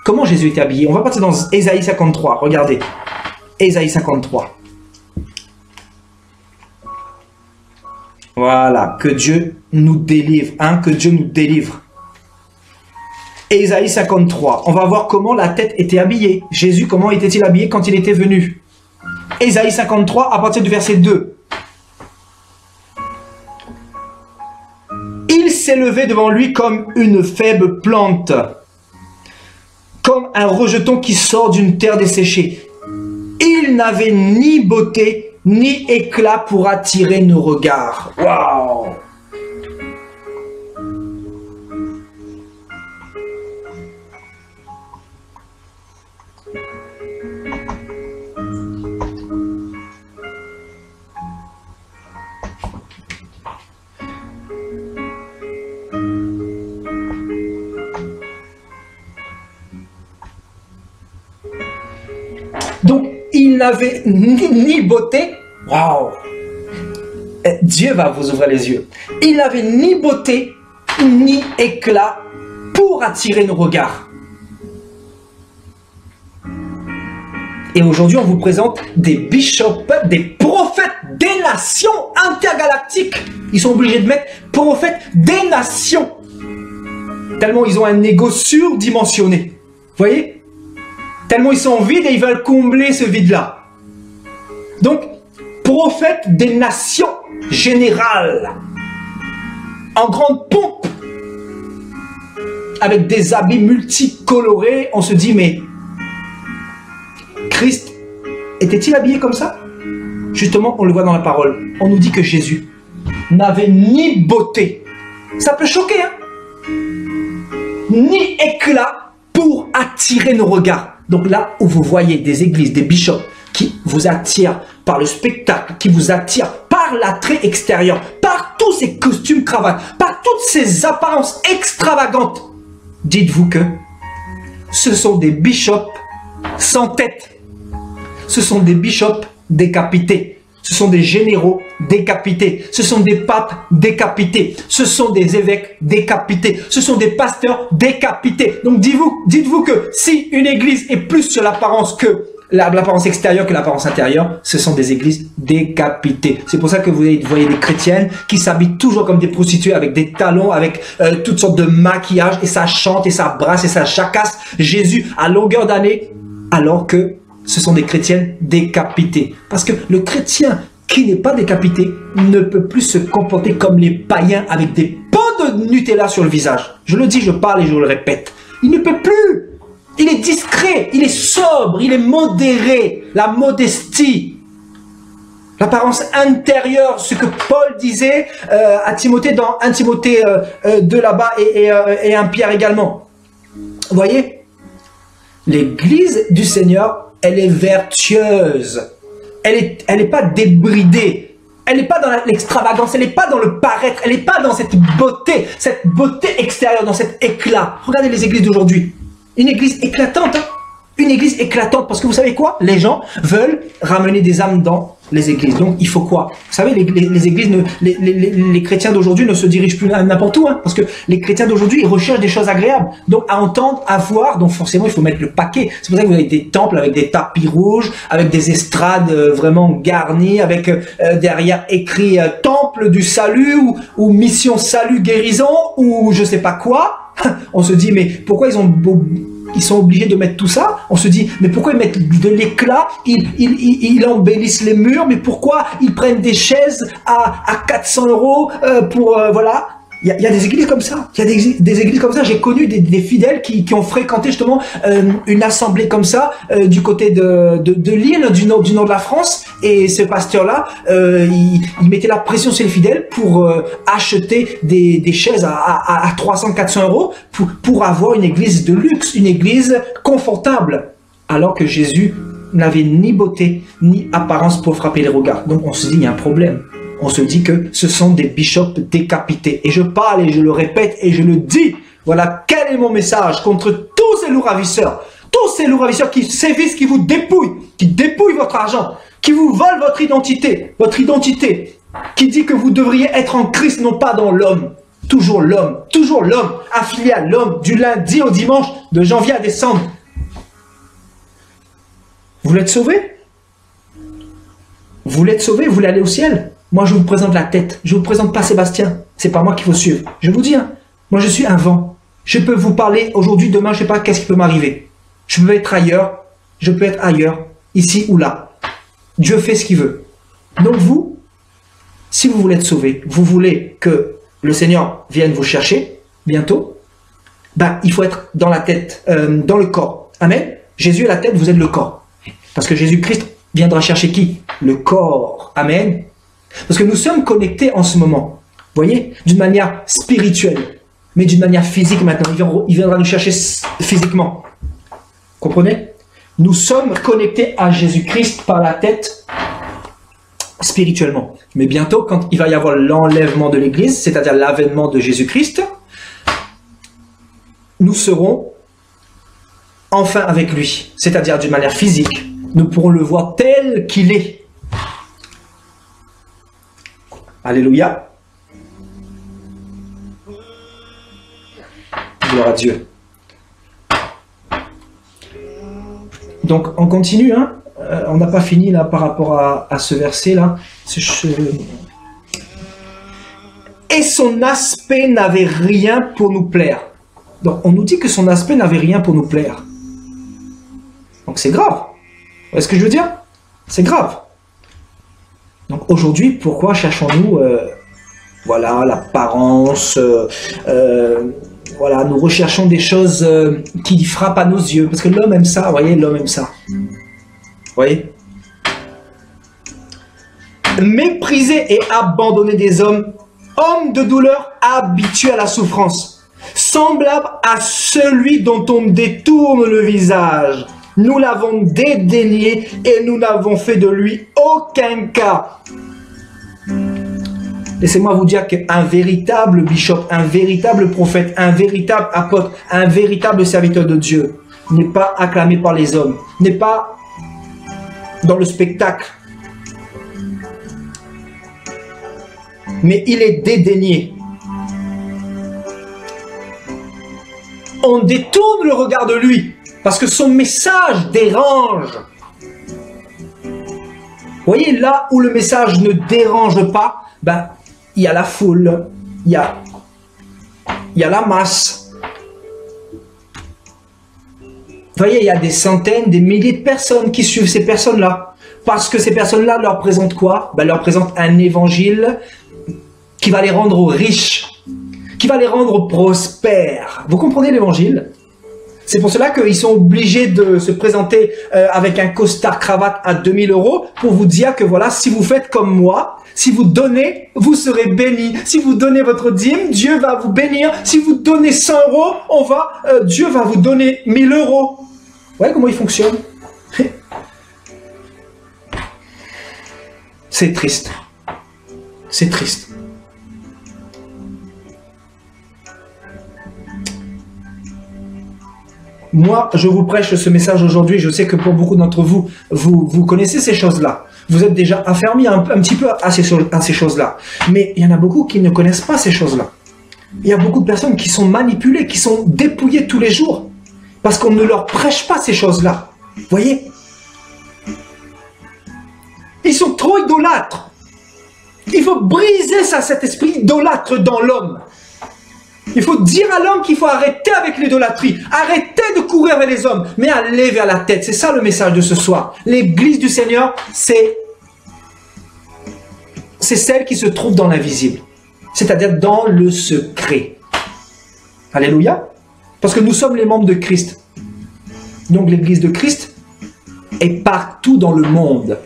Speaker 1: Comment Jésus était habillé? On va partir dans Ésaïe 53, regardez. Ésaïe 53. Voilà, que Dieu nous délivre, hein, que Dieu nous délivre. Ésaïe 53, on va voir comment la tête était habillée. Jésus, comment était-il habillé quand il était venu? Ésaïe 53, à partir du verset 2. Il s'est levé devant lui comme une faible plante, comme un rejeton qui sort d'une terre desséchée. Il n'avait ni beauté, ni éclat pour attirer nos regards. Waouh! Donc, il n'avait ni beauté. Waouh! Dieu va vous ouvrir les yeux. Il n'avait ni beauté, ni éclat pour attirer nos regards. Et aujourd'hui, on vous présente des bishops, des prophètes des nations intergalactiques. Ils sont obligés de mettre prophètes des nations. Tellement ils ont un ego surdimensionné. Vous voyez? Tellement ils sont vides et ils veulent combler ce vide-là. Donc, prophète des nations générales, en grande pompe, avec des habits multicolorés, on se dit, mais Christ était-il habillé comme ça? Justement, on le voit dans la parole. On nous dit que Jésus n'avait ni beauté, ça peut choquer, hein, ni éclat pour attirer nos regards. Donc là où vous voyez des églises, des bishops qui vous attirent par le spectacle, qui vous attirent par l'attrait extérieur, par tous ces costumes cravates, par toutes ces apparences extravagantes, dites-vous que ce sont des bishops sans tête. Ce sont des bishops décapités. Ce sont des généraux décapités. Ce sont des papes décapités. Ce sont des évêques décapités. Ce sont des pasteurs décapités. Donc dites-vous que si une église est plus sur l'apparence que l'apparence extérieure que l'apparence intérieure, ce sont des églises décapitées. C'est pour ça que vous voyez des chrétiennes qui s'habillent toujours comme des prostituées avec des talons, avec toutes sortes de maquillage, et ça chante et ça brasse et ça jacasse Jésus à longueur d'année, alors que ce sont des chrétiennes décapitées. Parce que le chrétien qui n'est pas décapité ne peut plus se comporter comme les païens avec des pots de Nutella sur le visage. Je le dis, je parle et je le répète. Il ne peut plus. Il est discret, il est sobre, il est modéré. La modestie. L'apparence intérieure, ce que Paul disait à Timothée dans 1 Timothée 2 là-bas et 1 Pierre également. Vous voyez, l'église du Seigneur, elle est vertueuse. Elle est pas débridée. Elle n'est pas dans l'extravagance, elle n'est pas dans le paraître, elle n'est pas dans cette beauté extérieure, dans cet éclat. Regardez les églises d'aujourd'hui. Une église éclatante, hein? Une église éclatante, parce que vous savez quoi? Les gens veulent ramener des âmes dans les églises. Donc il faut quoi? Vous savez, les églises, les chrétiens d'aujourd'hui ne se dirigent plus n'importe où, hein, parce que les chrétiens d'aujourd'hui, ils recherchent des choses agréables. Donc à entendre, à voir, donc forcément il faut mettre le paquet. C'est pour ça que vous avez des temples avec des tapis rouges, avec des estrades vraiment garnies, avec derrière écrit temple du salut ou mission salut guérison ou je sais pas quoi. On se dit mais pourquoi ils sont obligés de mettre tout ça? On se dit, mais pourquoi ils mettent de l'éclat? Ils embellissent les murs, mais pourquoi ils prennent des chaises à 400 € pour, voilà. Il y a des églises comme ça. Il y a des églises comme ça. J'ai connu des fidèles qui ont fréquenté justement une assemblée comme ça du côté de l'île, du nord de la France. Et ce pasteur-là, il mettait la pression sur les fidèles pour acheter des chaises à 300-400 € pour avoir une église de luxe, une église confortable. Alors que Jésus n'avait ni beauté, ni apparence pour frapper les regards. Donc on se dit, il y a un problème. On se dit que ce sont des bishops décapités. Et je parle et je le répète et je le dis. Voilà quel est mon message contre tous ces loups ravisseurs. Tous ces loups ravisseurs qui sévissent, qui vous dépouillent votre argent, qui vous volent votre identité, qui dit que vous devriez être en Christ, non pas dans l'homme. Toujours l'homme, affilié à l'homme, du lundi au dimanche, de janvier à décembre. Vous voulez être sauvé? Vous voulez être sauvé? Vous voulez aller au ciel? Moi, je vous présente la tête. Je ne vous présente pas Sébastien. C'est pas moi qu'il faut suivre. Je vous dis, hein, moi, je suis un vent. Je peux vous parler aujourd'hui, demain, je ne sais pas qu'est-ce qui peut m'arriver. Je peux être ailleurs. Je peux être ailleurs, ici ou là. Dieu fait ce qu'il veut. Donc vous, si vous voulez être sauvé, vous voulez que le Seigneur vienne vous chercher bientôt, ben, il faut être dans la tête, dans le corps. Amen. Jésus est la tête, vous êtes le corps. Parce que Jésus-Christ viendra chercher qui? Le corps. Amen. Parce que nous sommes connectés en ce moment, vous voyez, d'une manière spirituelle, mais d'une manière physique maintenant. Il viendra nous chercher physiquement. Comprenez? Nous sommes connectés à Jésus-Christ par la tête spirituellement. Mais bientôt, quand il va y avoir l'enlèvement de l'Église, c'est-à-dire l'avènement de Jésus-Christ, nous serons enfin avec lui, c'est-à-dire d'une manière physique. Nous pourrons le voir tel qu'il est. Alléluia. Gloire à Dieu. Donc, on continue. Hein. On n'a pas fini là par rapport à ce verset-là. Et son aspect n'avait rien pour nous plaire. Donc, on nous dit que son aspect n'avait rien pour nous plaire. Donc, c'est grave. Vous voyez ce que je veux dire? C'est grave. Donc aujourd'hui, pourquoi cherchons-nous voilà, l'apparence, voilà, nous recherchons des choses qui frappent à nos yeux, parce que l'homme aime ça, vous voyez, l'homme aime ça. Vous voyez? Mépriser et abandonner des hommes, hommes de douleur, habitués à la souffrance, semblable à celui dont on détourne le visage. Nous l'avons dédaigné et nous n'avons fait de lui aucun cas. Laissez-moi vous dire qu'un véritable bishop, un véritable prophète, un véritable apôtre, un véritable serviteur de Dieu n'est pas acclamé par les hommes, n'est pas dans le spectacle. mais il est dédaigné. On détourne le regard de lui, parce que son message dérange. Vous voyez, là où le message ne dérange pas, ben, il y a la foule, il y a la masse. Vous voyez, il y a des centaines, des milliers de personnes qui suivent ces personnes-là. Parce que ces personnes-là leur présentent quoi? Ben, leur présentent un évangile qui va les rendre riches, qui va les rendre prospères. Vous comprenez l'évangile? C'est pour cela qu'ils sont obligés de se présenter avec un costard cravate à 2000 € pour vous dire que voilà, si vous faites comme moi, si vous donnez, vous serez bénis. Si vous donnez votre dîme, Dieu va vous bénir. Si vous donnez 100 €, Dieu va vous donner 1000 €. Vous voyez comment il fonctionne? C'est triste. C'est triste. Moi, je vous prêche ce message aujourd'hui. Je sais que pour beaucoup d'entre vous, vous connaissez ces choses-là. Vous êtes déjà affermis un petit peu à ces choses-là. Mais il y en a beaucoup qui ne connaissent pas ces choses-là. Il y a beaucoup de personnes qui sont manipulées, qui sont dépouillées tous les jours. Parce qu'on ne leur prêche pas ces choses-là. Vous voyez? Ils sont trop idolâtres. Il faut briser ça, cet esprit idolâtre dans l'homme. Il faut dire à l'homme qu'il faut arrêter avec l'idolâtrie, arrêter de courir vers les hommes, mais aller vers la tête. C'est ça le message de ce soir. L'église du Seigneur, c'est celle qui se trouve dans l'invisible, c'est-à-dire dans le secret. Alléluia. Parce que nous sommes les membres de Christ. Donc l'église de Christ est partout dans le monde.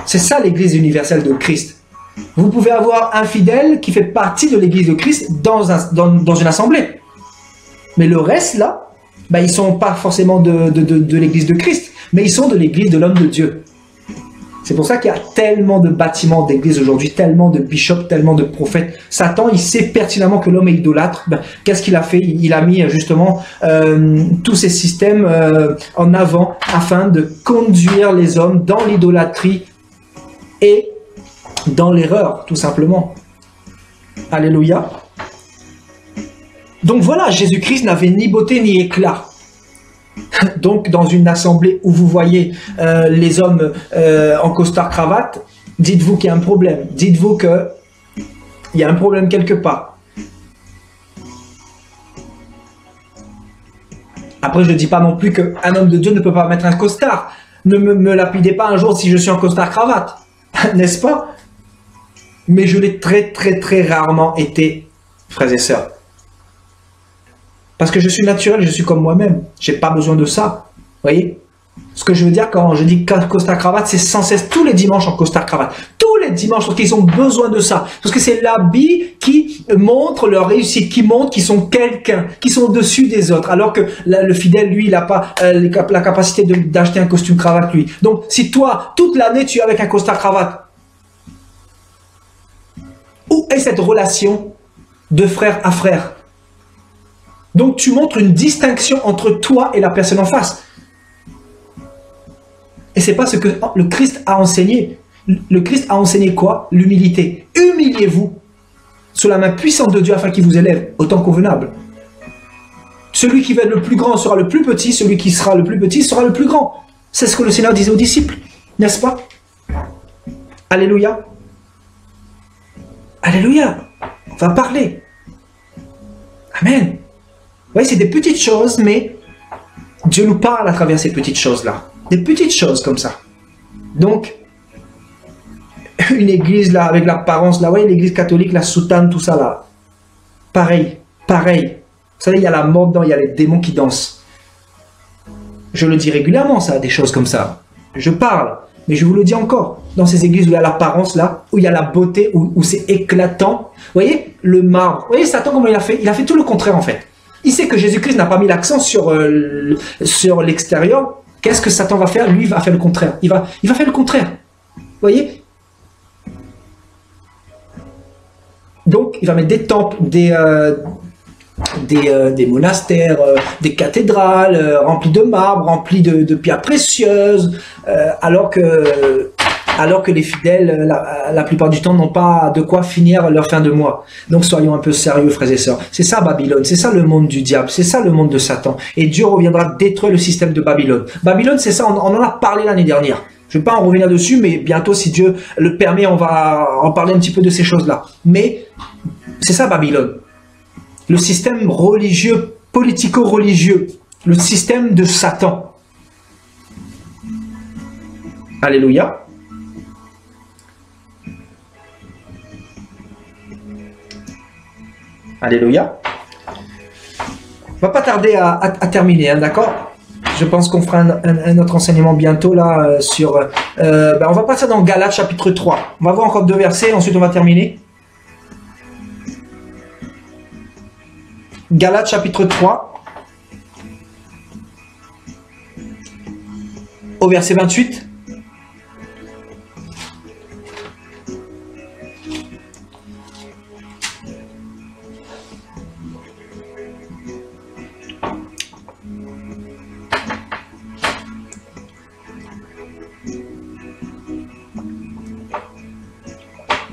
Speaker 1: C'est ça l'église universelle de Christ. Vous pouvez avoir un fidèle qui fait partie de l'église de Christ dans une assemblée. Mais le reste, là, ben, ils ne sont pas forcément de l'église de Christ, mais ils sont de l'église de l'homme de Dieu. C'est pour ça qu'il y a tellement de bâtiments d'église aujourd'hui, tellement de bishops, tellement de prophètes. Satan, il sait pertinemment que l'homme est idolâtre. Ben, qu'est-ce qu'il a fait? Il a mis justement tous ces systèmes en avant afin de conduire les hommes dans l'idolâtrie et dans l'erreur, tout simplement. Alléluia. Donc voilà, Jésus-Christ n'avait ni beauté ni éclat. Donc dans une assemblée où vous voyez les hommes en costard-cravate, dites-vous qu'il y a un problème. Dites-vous qu'il y a un problème quelque part. Après, je ne dis pas non plus qu'un homme de Dieu ne peut pas mettre un costard. Ne me lapidez pas un jour si je suis en costard-cravate. N'est-ce pas? Mais je l'ai très rarement été, frères et sœurs. Parce que je suis naturel, je suis comme moi-même. Je n'ai pas besoin de ça. Vous voyez? Ce que je veux dire quand je dis costard-cravate, c'est sans cesse tous les dimanches en costard-cravate. Tous les dimanches, parce qu'ils ont besoin de ça. Parce que c'est l'habit qui montre leur réussite, qui montre qu'ils sont quelqu'un, qui sont au-dessus des autres. Alors que le fidèle, lui, il n'a pas la capacité d'acheter un costume-cravate, lui. Donc, si toi, toute l'année, tu es avec un costard-cravate, où est cette relation de frère à frère? Donc tu montres une distinction entre toi et la personne en face. Et c'est pas ce que le Christ a enseigné. Le Christ a enseigné quoi? L'humilité. Humiliez-vous sous la main puissante de Dieu afin qu'il vous élève au temps convenable. Celui qui va être le plus grand sera le plus petit, celui qui sera le plus petit sera le plus grand. C'est ce que le Seigneur disait aux disciples, n'est-ce pas? Alléluia. Alléluia. On va parler. Amen. Oui, c'est des petites choses, mais Dieu nous parle à travers ces petites choses-là. Des petites choses comme ça. Donc, une église là, avec l'apparence là, ouais, l'église catholique, la soutane, tout ça là. Pareil, pareil. Vous savez, il y a la mort dedans, il y a les démons qui dansent. Je le dis régulièrement, ça, des choses comme ça. Je parle, mais je vous le dis encore. Dans ces églises où il y a l'apparence là, où il y a la beauté, où c'est éclatant. Vous voyez, le marbre. Vous voyez, Satan, comment il a fait? Il a fait tout le contraire en fait. Il sait que Jésus-Christ n'a pas mis l'accent sur l'extérieur. Qu'est-ce que Satan va faire? Lui, il va faire le contraire. Il va faire le contraire. Vous voyez? Donc, il va mettre des temples, des monastères, des cathédrales remplies de marbre, remplies de pierres précieuses, alors que alors que les fidèles, la plupart du temps, n'ont pas de quoi finir leur fin de mois. Donc soyons un peu sérieux, frères et sœurs. C'est ça Babylone, c'est ça le monde du diable, c'est ça le monde de Satan. Et Dieu reviendra détruire le système de Babylone. Babylone, c'est ça, on en a parlé l'année dernière. Je ne vais pas en revenir dessus, mais bientôt, si Dieu le permet, on va en parler un petit peu de ces choses-là. Mais c'est ça Babylone. Le système religieux, politico-religieux, le système de Satan. Alléluia. Alléluia. On va pas tarder à terminer, hein, d'accord? Je pense qu'on fera un autre enseignement bientôt là sur... on va passer dans Galates chapitre 3. On va voir encore 2 versets, ensuite on va terminer. Galates chapitre 3. Au verset 28.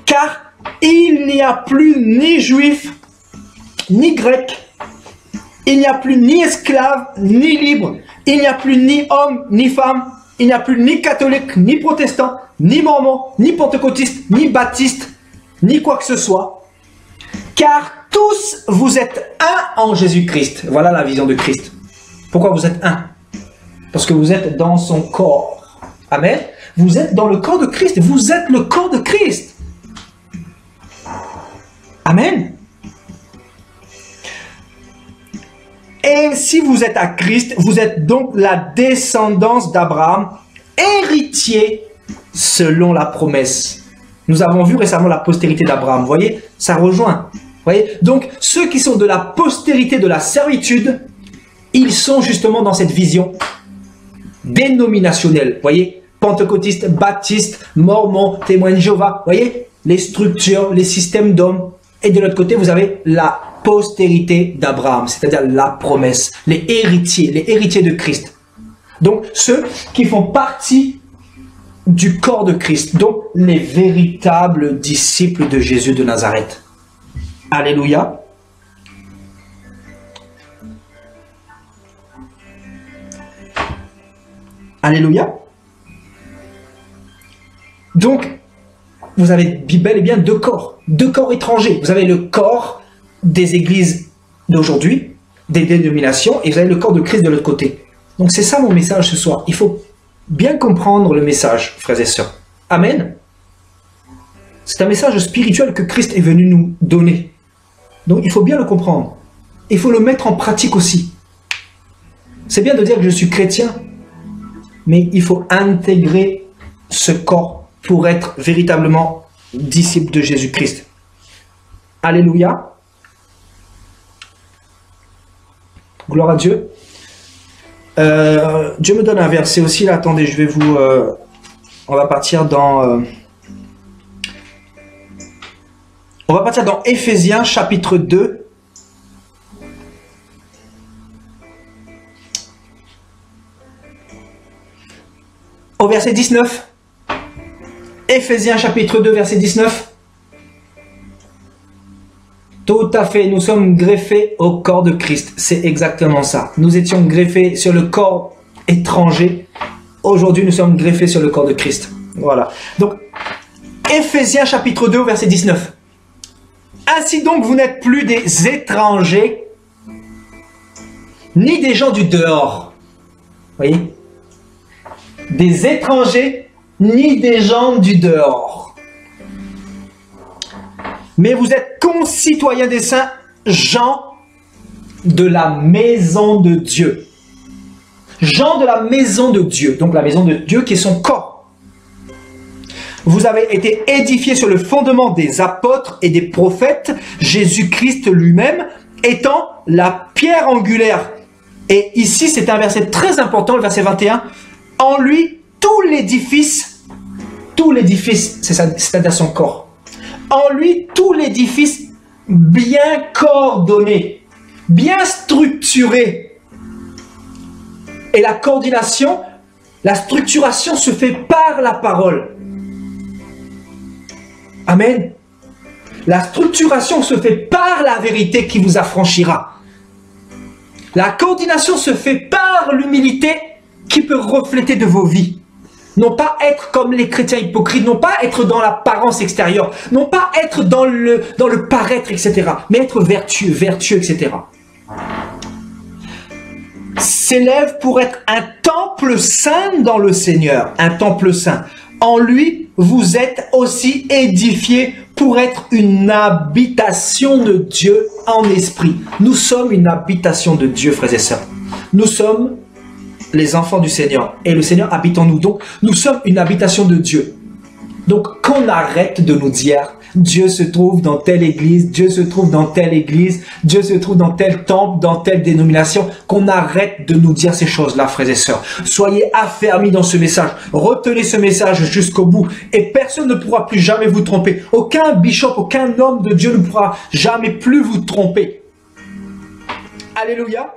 Speaker 1: Car il n'y a plus ni juif, ni grec, il n'y a plus ni esclave, ni libre, il n'y a plus ni homme, ni femme, il n'y a plus ni catholique, ni protestant, ni mormon, ni pentecôtiste, ni baptiste, ni quoi que ce soit. Car tous vous êtes un en Jésus-Christ. Voilà la vision de Christ. Pourquoi vous êtes un? Parce que vous êtes dans son corps. Amen. Vous êtes dans le corps de Christ. Vous êtes le corps de Christ. Amen. Et si vous êtes à Christ, vous êtes donc la descendance d'Abraham, héritier selon la promesse. Nous avons vu récemment la postérité d'Abraham. Vous voyez, ça rejoint. Vous voyez, donc ceux qui sont de la postérité de la servitude, ils sont justement dans cette vision dénominationnelle. Vous voyez, pentecôtiste, baptiste, mormon, témoin de Jéhovah. Vous voyez, les structures, les systèmes d'hommes. Et de l'autre côté, vous avez la postérité d'Abraham, c'est-à-dire la promesse, les héritiers de Christ. Donc, ceux qui font partie du corps de Christ, donc les véritables disciples de Jésus de Nazareth. Alléluia. Alléluia. Donc, vous avez bel et bien deux corps étrangers. Vous avez le corps des églises d'aujourd'hui, des dénominations, et vous avez le corps de Christ de l'autre côté. Donc c'est ça mon message ce soir. Il faut bien comprendre le message, frères et sœurs. Amen. C'est un message spirituel que Christ est venu nous donner. Donc il faut bien le comprendre. Il faut le mettre en pratique aussi. C'est bien de dire que je suis chrétien, mais il faut intégrer ce corps pour être véritablement disciple de Jésus-Christ. Alléluia. Gloire à Dieu. Dieu me donne un verset aussi. Là, attendez, je vais vous... on va partir dans... on va partir dans Éphésiens chapitre 2. Au verset 19. Éphésiens chapitre 2, verset 19. Tout à fait, nous sommes greffés au corps de Christ. C'est exactement ça. Nous étions greffés sur le corps étranger. Aujourd'hui, nous sommes greffés sur le corps de Christ. Voilà. Donc, Éphésiens chapitre 2, verset 19. Ainsi donc, vous n'êtes plus des étrangers, ni des gens du dehors. Vous voyez? Des étrangers, ni des gens du dehors. Mais vous êtes concitoyens des saints, gens de la maison de Dieu. Gens de la maison de Dieu. Donc la maison de Dieu qui est son corps. Vous avez été édifiés sur le fondement des apôtres et des prophètes, Jésus-Christ lui-même étant la pierre angulaire. Et ici, c'est un verset très important, le verset 21. En lui, tout l'édifice, c'est-à-dire son corps. En lui, tout l'édifice bien coordonné, bien structuré. Et la coordination, la structuration se fait par la parole. Amen. La structuration se fait par la vérité qui vous affranchira. La coordination se fait par l'humilité qui peut refléter de vos vies. Non pas être comme les chrétiens hypocrites, non pas être dans l'apparence extérieure, non pas être dans le paraître, etc. Mais être vertueux, etc. S'élève pour être un temple saint dans le Seigneur, un temple saint. En lui, vous êtes aussi édifiés pour être une habitation de Dieu en esprit. Nous sommes une habitation de Dieu, frères et sœurs. Nous sommes les enfants du Seigneur et le Seigneur habite en nous. Donc, nous sommes une habitation de Dieu. Donc, qu'on arrête de nous dire Dieu se trouve dans telle église, Dieu se trouve dans telle église, Dieu se trouve dans tel temple, dans telle dénomination, qu'on arrête de nous dire ces choses-là, frères et sœurs. Soyez affermis dans ce message, retenez ce message jusqu'au bout et personne ne pourra plus jamais vous tromper. Aucun bishop, aucun homme de Dieu ne pourra jamais plus vous tromper. Alléluia.